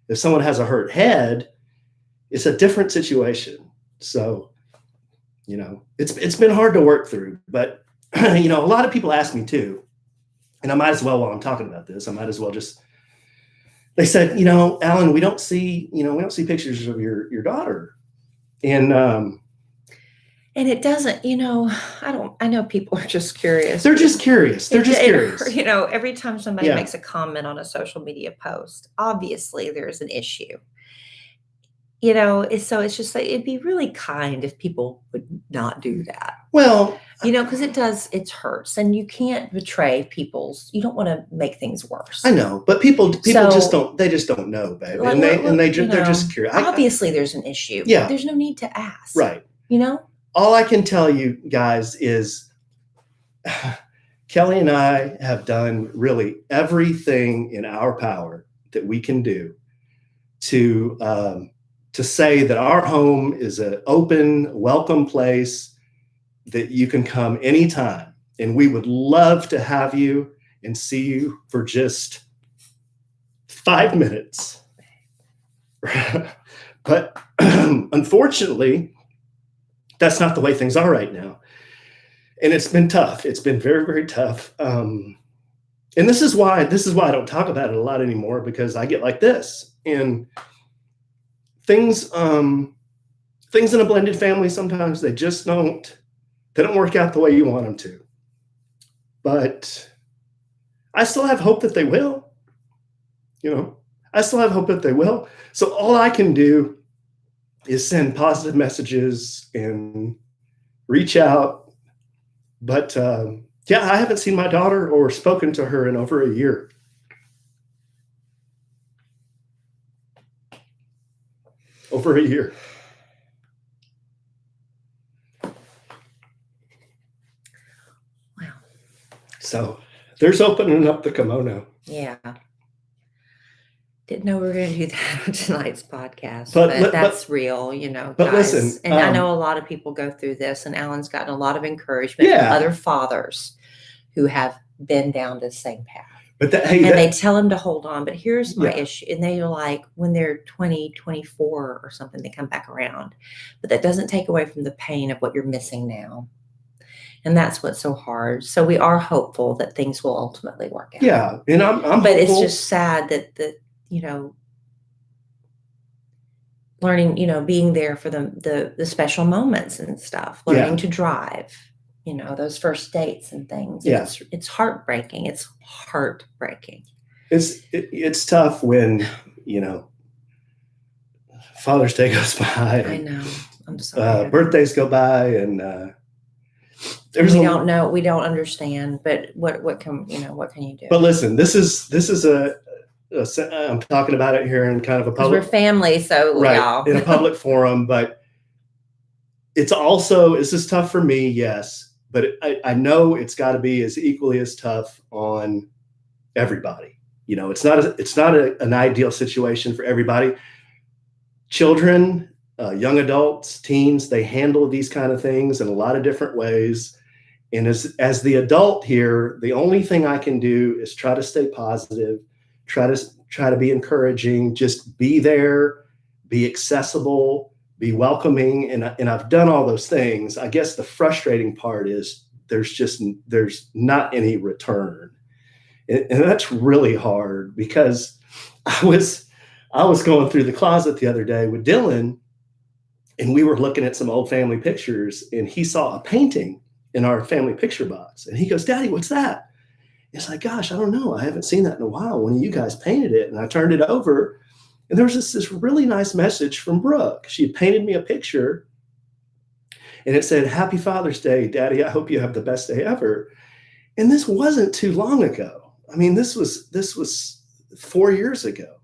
If someone has a hurt head, it's a different situation. So, it's been hard to work through, but a lot of people ask me too, and I might as well, while I'm talking about this, they said, Alan, we don't see pictures of your daughter. And it doesn't, I know people are just curious. They're just curious. Every time somebody makes a comment on a social media post, obviously there's an issue. So it's just like, it'd be really kind if people would not do that. Well, because it hurts, and you can't betray you don't want to make things worse. I know, but people just don't know, babe. They're just curious. Obviously there's an issue. Yeah. There's no need to ask. Right. All I can tell you guys is Kellie and I have done really everything in our power that we can do to say that our home is an open, welcome place that you can come anytime. And we would love to have you and see you for just 5 minutes. But unfortunately, that's not the way things are right now. And it's been tough. It's been very, very tough. And this is why I don't talk about it a lot anymore, because I get like this. And things in a blended family, sometimes they don't work out the way you want them to. But I still have hope that they will. I still have hope that they will. So all I can do is send positive messages and reach out. But I haven't seen my daughter or spoken to her in over a year. Over a year. Wow. So there's opening up the kimono. Yeah. Didn't know we were going to do that on tonight's podcast, but that's real, But guys. listen, and I know a lot of people go through this, and Alan's gotten a lot of encouragement from other fathers who have been down this same path. But they tell them to hold on. But here's my issue. And they're like, when they're 20, 24 or something, they come back around. But that doesn't take away from the pain of what you're missing now. And that's what's so hard. So we are hopeful that things will ultimately work out. Yeah. And I'm but hopeful. It's just sad that learning, being there for the special moments and stuff, learning to drive, those first dates and things. Yeah. It's heartbreaking. It's heartbreaking. It's tough when, Father's Day goes by. I know. I'm sorry. Birthdays go by, and we don't know. We don't understand. But what can you do? But listen, this is I'm talking about it here in kind of a public. We're family, so right in a public forum. But this is tough for me, yes. But I know it's got to be as equally as tough on everybody. It's not an ideal situation for everybody. Children young adults, teens, they handle these kind of things in a lot of different ways. And as the adult here, the only thing I can do is try to stay positive, try to be encouraging, just be there, be accessible, be welcoming. And I've done all those things. I guess the frustrating part is there's not any return. And that's really hard, because I was going through the closet the other day with Dylan, and we were looking at some old family pictures, and he saw a painting in our family picture box. And he goes, "Daddy, what's that?" It's like, "Gosh, I don't know. I haven't seen that in a while. One of you guys painted it." And I turned it over, and there was this really nice message from Brooke. She had painted me a picture, and it said, "Happy Father's Day, Daddy. I hope you have the best day ever." And this wasn't too long ago. I mean, this was 4 years ago.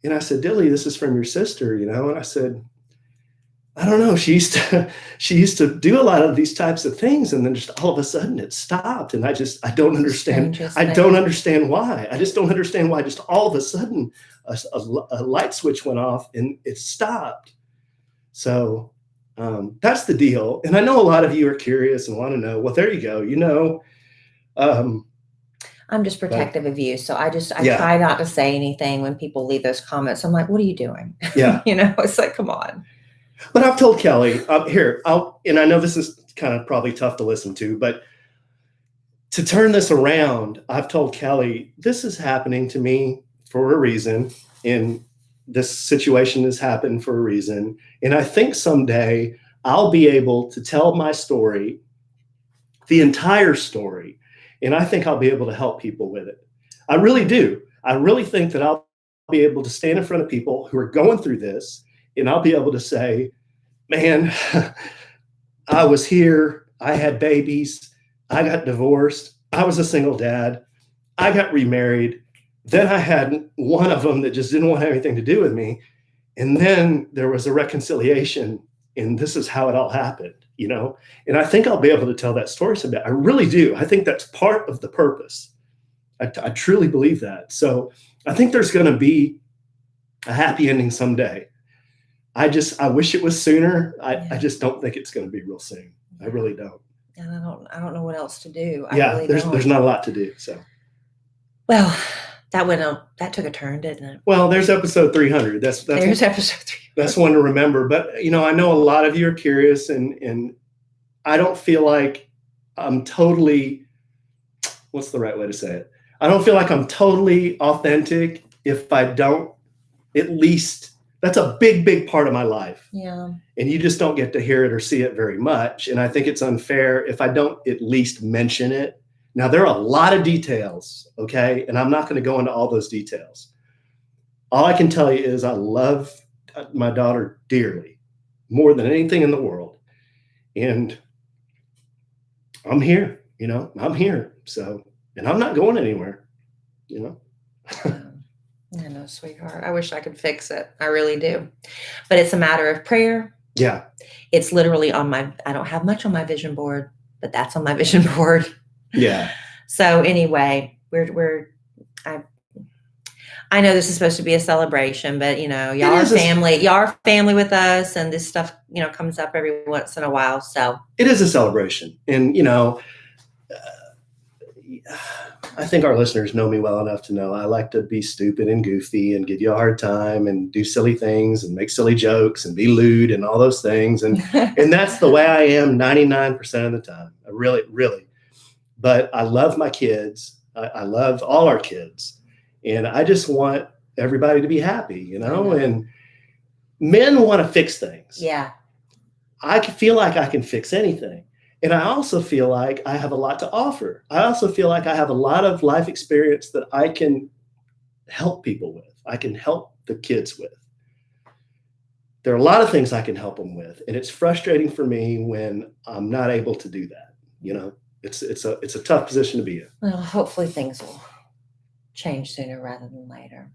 And I said, "Dilly, this is from your sister, And I said, "I don't know. She used to do a lot of these types of things, and then just all of a sudden it stopped. And I don't understand. I don't understand why. I just don't understand why. Just all of a sudden a light switch went off and it stopped." So that's the deal. And I know a lot of you are curious and want to know. Well, there you go. I'm just protective of you. So I try not to say anything when people leave those comments. I'm like, what are you doing? Yeah. It's like, come on. But I've told Kelly and I know this is kind of probably tough to listen to, but to turn this around, I've told Kelly, this is happening to me for a reason. And this situation has happened for a reason. And I think someday I'll be able to tell my story, the entire story. And I think I'll be able to help people with it. I really do. I really think that I'll be able to stand in front of people who are going through this, and I'll be able to say, "Man, I was here. I had babies. I got divorced. I was a single dad. I got remarried. Then I had one of them that just didn't want anything to do with me. And then there was a reconciliation, and this is how it all happened, And I think I'll be able to tell that story someday. I really do. I think that's part of the purpose. I truly believe that. So I think there's going to be a happy ending someday. I wish it was sooner. I just don't think it's going to be real soon. I really don't. And I don't know what else to do. There's not a lot to do. So, well, that took a turn, didn't it? Well, there's episode 300. There's episode 300. That's one to remember. But I know a lot of you are curious, and I don't feel like I'm totally. What's the right way to say it? I don't feel like I'm totally authentic if I don't at least. That's a big, big part of my life. Yeah. And you just don't get to hear it or see it very much. And I think it's unfair if I don't at least mention it. Now, there are a lot of details, okay? And I'm not going to go into all those details. All I can tell you is I love my daughter dearly, more than anything in the world. And I'm here, I'm here. So, and I'm not going anywhere, I know, sweetheart. I wish I could fix it. I really do. But it's a matter of prayer. Yeah. It's literally I don't have much on my vision board, but that's on my vision board. Yeah. So anyway, I know this is supposed to be a celebration, but y'all are family. Y'all are family with us, and this stuff, comes up every once in a while. So it is a celebration. And, I think our listeners know me well enough to know I like to be stupid and goofy and give you a hard time and do silly things and make silly jokes and be lewd and all those things. And that's the way I am 99% of the time. I really, really. But I love my kids. I love all our kids. And I just want everybody to be happy, and men want to fix things. Yeah. I feel like I can fix anything. And I also feel like I have a lot to offer. I also feel like I have a lot of life experience that I can help people with. I can help the kids with. There are a lot of things I can help them with. And it's frustrating for me when I'm not able to do that. It's a tough position to be in. Well, hopefully things will change sooner rather than later.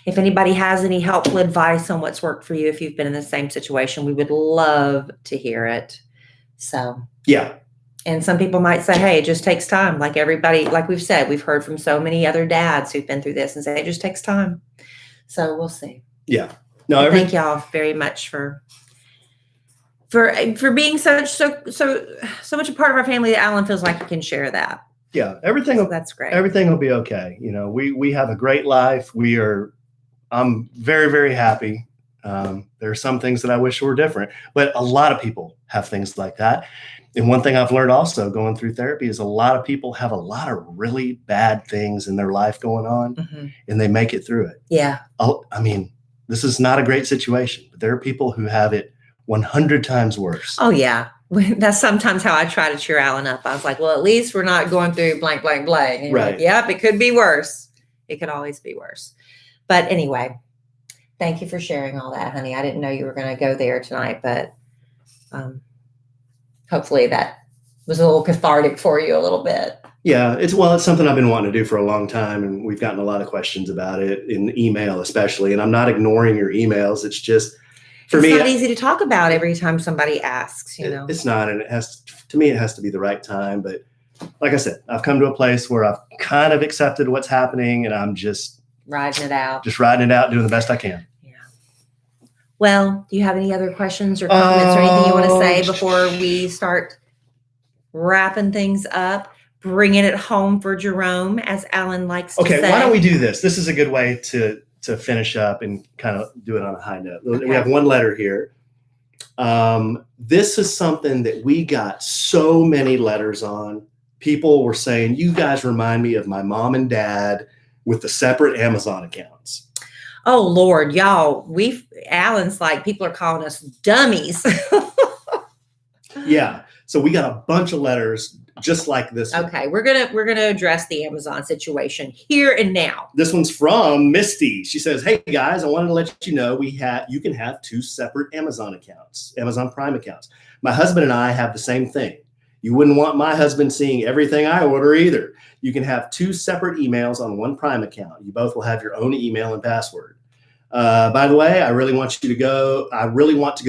If anybody has any helpful advice on what's worked for you, if you've been in the same situation, we would love to hear it. So, yeah. And some people might say, hey, it just takes time. Like everybody, like we've said, we've heard from so many other dads who've been through this and say it just takes time. So we'll see. Yeah. No, Thank y'all very much for being so much a part of our family that Alan feels like he can share that. Yeah, everything. So that's great. Everything will be okay. You know, we have a great life. I'm very, very happy. There are some things that I wish were different, but a lot of people have things like that. And one thing I've learned also going through therapy is a lot of people have a lot of really bad things in their life going on, and they make it through it. Yeah. I mean, this is not a great situation, but there are people who have it 100 times worse. Oh, yeah. That's sometimes how I try to cheer Alan up. I was like, well, at least we're not going through blank, blank, blank. And Right. Like, yep, it could be worse. It could always be worse. But anyway, thank you for sharing all that, honey. I didn't know you were going to go there tonight, but hopefully that was a little cathartic for you a little bit. Yeah, it's something I've been wanting to do for a long time, and we've gotten a lot of questions about it in email, especially. And I'm not ignoring your emails. It's just for me, it's not easy to talk about every time somebody asks. You know, it's not, and it has to be the right time. But like I said, I've come to a place where I've kind of accepted what's happening, and I'm just riding it out, doing the best I can. Yeah. Well, do you have any other questions or comments or anything you want to say before we start wrapping things up? Bringing it home for Jerome, as Alan likes to say. Okay, why don't we do this? This is a good way to finish up and kind of do it on a high note. Okay. We have one letter here. This is something that we got so many letters on. People were saying, you guys remind me of my mom and dad with the separate Amazon accounts. Oh, Lord, y'all, Alan's like, people are calling us dummies. Yeah. So we got a bunch of letters just like this one. Okay, we're gonna address the Amazon situation here and now. This one's from Misty. She says, "Hey guys, I wanted to let you know you can have 2 separate Amazon accounts, Amazon Prime accounts. My husband and I have the same thing. You wouldn't want my husband seeing everything I order either. You can have 2 separate emails on one Prime account. You both will have your own email and password. By the way, I really want to go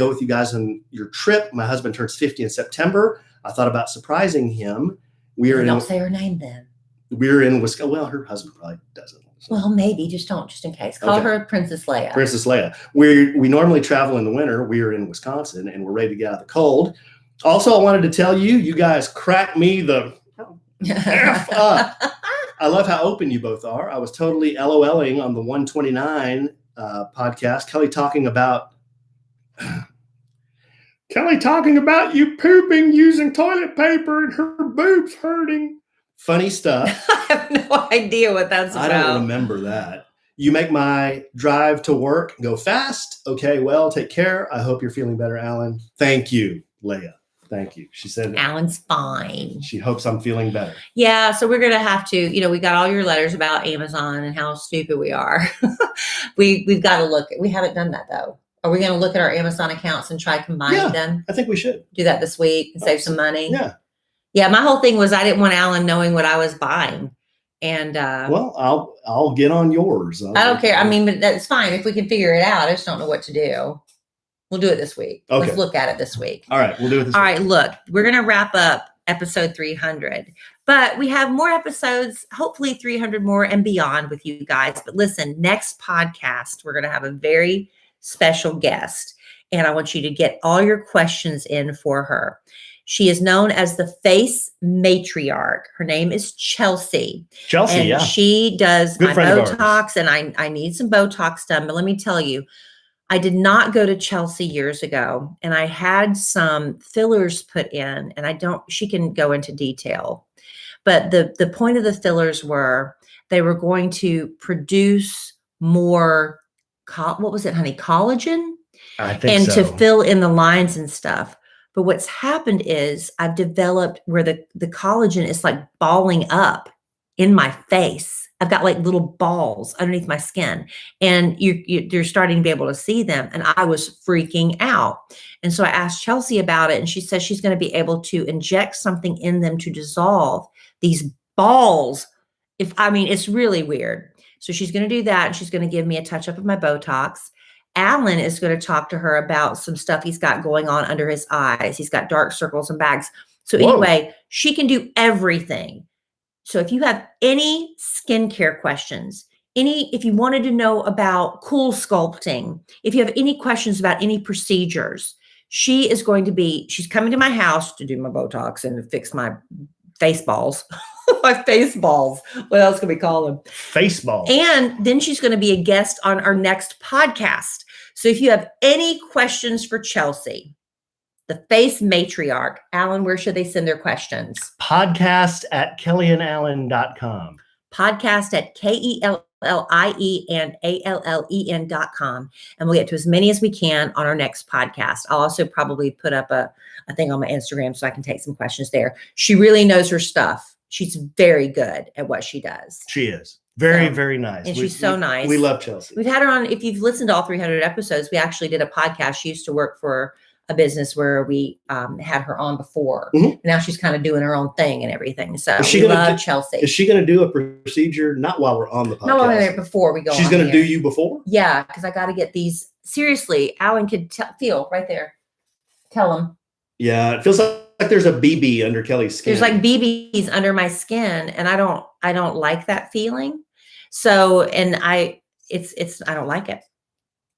with you guys on your trip. My husband turns 50 in September. I thought about surprising him. Don't say her name then. We're in Wisconsin. Well, her husband probably doesn't. So. Well, maybe just in case. Call her Princess Leia. Princess Leia. We normally travel in the winter. We're in Wisconsin and we're ready to get out of the cold. Also, I wanted to tell you, you guys crack me the F up. I love how open you both are. I was totally LOLing on the 129 podcast. Kellie talking about you pooping using toilet paper and her boobs hurting. Funny stuff. I have no idea what that's about. I don't remember that. You make my drive to work go fast. Okay, well, take care. I hope you're feeling better, Alan. Thank you, Leia. Thank you. She said Alan's fine. She hopes I'm feeling better. Yeah, so we're going to have to, we got all your letters about Amazon and how stupid we are. We've got to look. We haven't done that, though. Are we going to look at our Amazon accounts and try combining them? I think we should. Do that this week and save some money? Yeah. Yeah, my whole thing was I didn't want Alan knowing what I was buying. And well, I'll get on yours. I don't care. I mean, but that's fine. If we can figure it out, I just don't know what to do. We'll do it this week. Okay. Let's look at it this week. All right, we'll do it this week. All right, look, we're going to wrap up episode 300. But we have more episodes, hopefully 300 more and beyond with you guys. But listen, next podcast, we're going to have a very special guest. And I want you to get all your questions in for her. She is known as the face matriarch. Her name is Chelsea. And she does Good my Botox, and I need some Botox done. But let me tell you, I did not go to Chelsea years ago, and I had some fillers put in, and she can go into detail. But the point of the fillers were they were going to produce more, what was it, honey? Collagen? I think so. To fill in the lines and stuff. But what's happened is I've developed where the collagen is like balling up in my face. I've got like little balls underneath my skin, and you're starting to be able to see them. And I was freaking out. And so I asked Chelsea about it, and she says she's going to be able to inject something in them to dissolve these balls. It's really weird. So she's going to do that, and she's going to give me a touch up of my Botox. Alan is going to talk to her about some stuff he's got going on under his eyes. He's got dark circles and bags. So anyway, she can do everything. So if you have any skincare questions, if you wanted to know about cool sculpting, if you have any questions about any procedures, she's coming to my house to do my Botox and to fix my face balls. My face balls. What else can we call them? Face balls. And then she's going to be a guest on our next podcast. So if you have any questions for Chelsea, the face matriarch, Alan, where should they send their questions? Podcast at kellieandallen.com. Podcast at KELLIEandALLEN.com. And we'll get to as many as we can on our next podcast. I'll also probably put up a thing on my Instagram so I can take some questions there. She really knows her stuff. She's very good at what she does. She is. Very nice. And she's so nice. We love Chelsea. We've had her on, if you've listened to all 300 episodes, we actually did a podcast. She used to work for a business where we had her on before. Mm-hmm. Now she's kind of doing her own thing and everything. So we love Chelsea. Is she going to do a procedure? Not while we're on the podcast. No, before we go. She's going to do you before? Yeah, because I got to get these. Seriously, Alan could feel right there. Tell him. Yeah, it feels like there's a BB under Kellie's skin. There's like BBs under my skin, and I don't like that feeling. So, and I don't like it.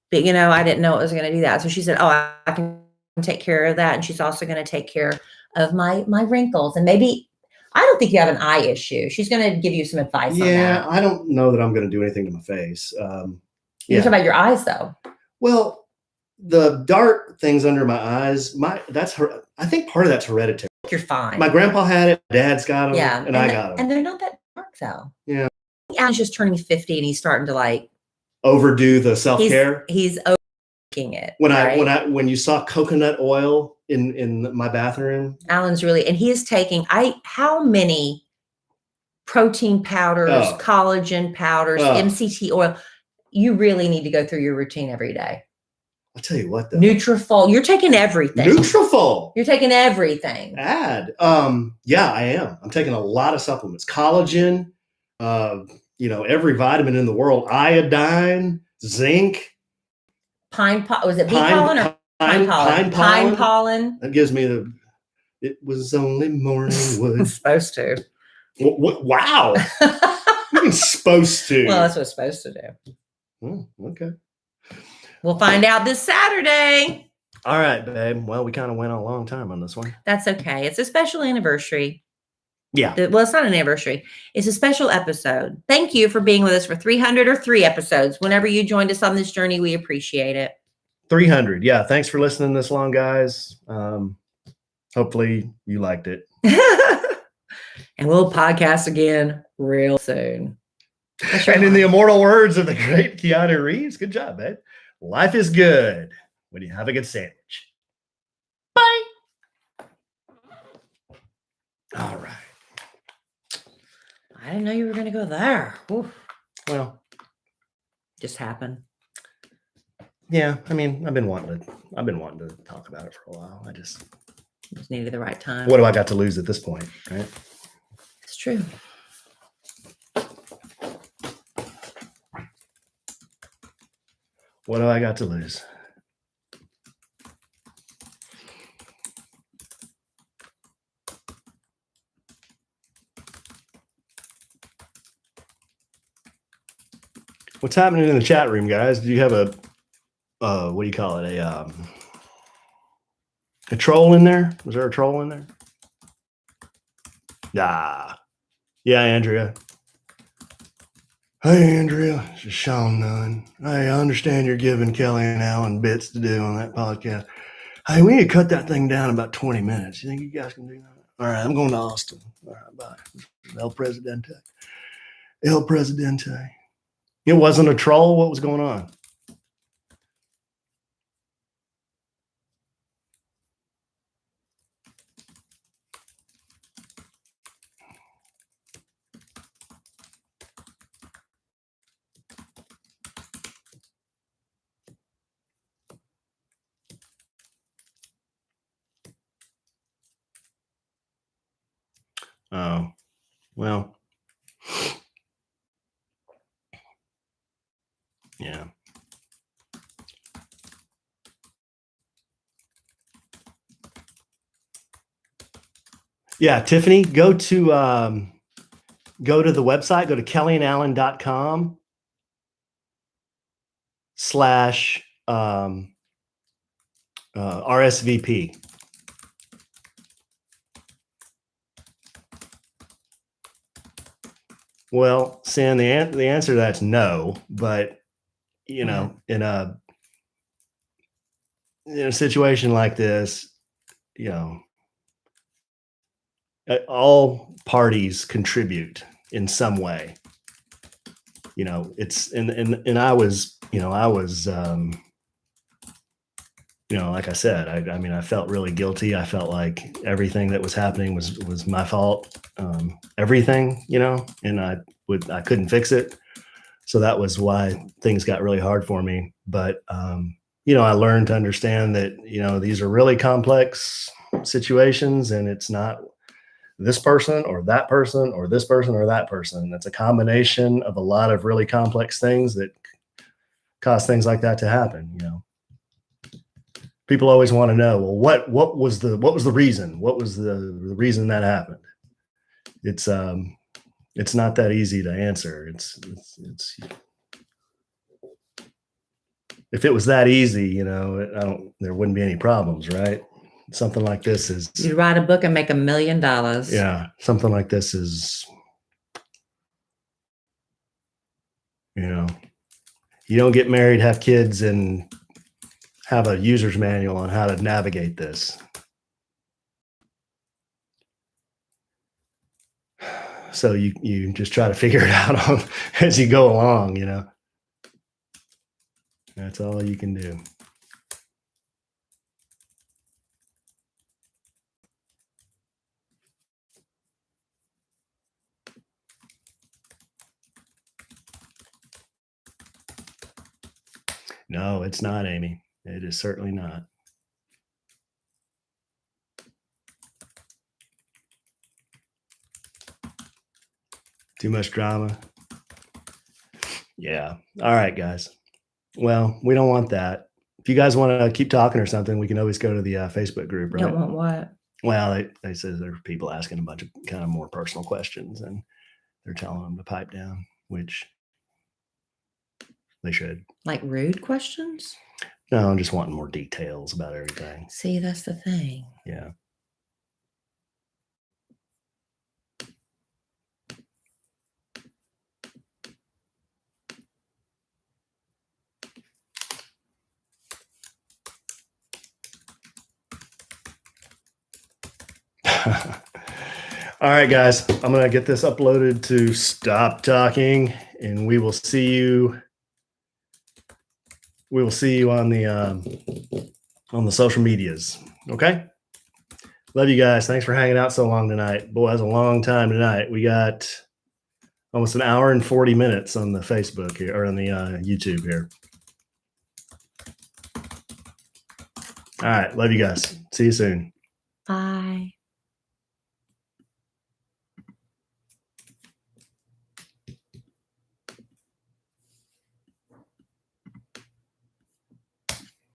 But I didn't know it was going to do that. So she said, "Oh, I can take care of that," and she's also going to take care of my wrinkles, and maybe I don't think you have an eye issue. She's going to give you some advice on that. Yeah, I don't know that I'm going to do anything to my face. You're talking about your eyes, though. Well, the dark things under my eyes, I think part of that's hereditary. You're fine. My grandpa had it, Dad's got them, and I got them. And they're not that dark, though. Yeah. Alan's just turning 50, and he's starting to overdo the self-care. He's overdoing it. When you saw coconut oil in my bathroom, Alan's really, and he is taking how many protein powders, collagen powders, MCT oil. You really need to go through your routine every day. I'll tell you what, though. Nutrafol. You're taking everything. Nutrafol. You're taking everything. Yeah, I am. I'm taking a lot of supplements. Collagen, every vitamin in the world. Iodine, zinc. Was it bee pollen or pine pollen? Pine pollen. That gives me it was only morning wood. It's supposed to. Wow. You mean supposed to? Well, that's what it's supposed to do. Oh, okay. We'll find out this Saturday. All right, babe. Well, we kind of went a long time on this one. That's okay. It's a special anniversary. Yeah. Well, it's not an anniversary. It's a special episode. Thank you for being with us for 300 or 3 episodes. Whenever you joined us on this journey, we appreciate it. 300. Yeah. Thanks for listening this long, guys. Hopefully you liked it. And we'll podcast again real soon. And in the immortal words of the great Keanu Reeves, good job, babe. Life is good when you have a good sandwich. Bye. All right. I didn't know you were going to go there. Oof. Well, just happened. Yeah, I mean, I've been wanting to talk about it for a while. I just needed the right time. What do I got to lose at this point, right? It's true. What do I got to lose? What's happening in the chat room, guys? Do you have a what do you call it? A troll in there? Was there a troll in there? Yeah, Andrea. Hey, Andrea, this is Sean Nunn. Hey, I understand you're giving Kellie and Alan bits to do on that podcast. Hey, we need to cut that thing down about 20 minutes. You think you guys can do that? All right, I'm going to Austin. All right, bye. El Presidente. El Presidente. It wasn't a troll? What was going on? Oh, well, yeah. Yeah, Tiffany, go to the website, go to kellieandallen.com RSVP? Well, Sam, the answer to that's no. But you know, in a situation like this, you know, all parties contribute in some way. You know, it's and I was, like I said, I mean, I felt really guilty. I felt like everything that was happening was my fault. Everything, and I couldn't fix it. So that was why things got really hard for me. But, I learned to understand that, these are really complex situations, and it's not this person or that person or this person or that person. It's a combination of a lot of really complex things that cause things like that to happen. People always want to know, well, what was the reason? What was the reason that happened? It's not that easy to answer. It's if it was that easy, there wouldn't be any problems, right? Something like this is, You'd write a book and make $1 million. yeah, something like this is, you don't get married, have kids, and have a user's manual on how to navigate this. So you just try to figure it out as you go along, That's all you can do. No, it's not, Amy. It is certainly not. Too much drama. Yeah. All right, guys. Well, we don't want that. If you guys want to keep talking or something, we can always go to the Facebook group, right? Don't want what? Well, they says there are people asking a bunch of kind of more personal questions, and they're telling them to pipe down, which they should. Like rude questions? No, I'm just wanting more details about everything. See, that's the thing. Yeah. All right, guys, I'm going to get this uploaded to Stop Talking, and we will see you. We will see you on the social medias. Okay. Love you guys. Thanks for hanging out so long tonight. Boy, that's a long time tonight. We got almost an hour and 40 minutes on the Facebook here, or on the YouTube here. All right. Love you guys. See you soon. Bye.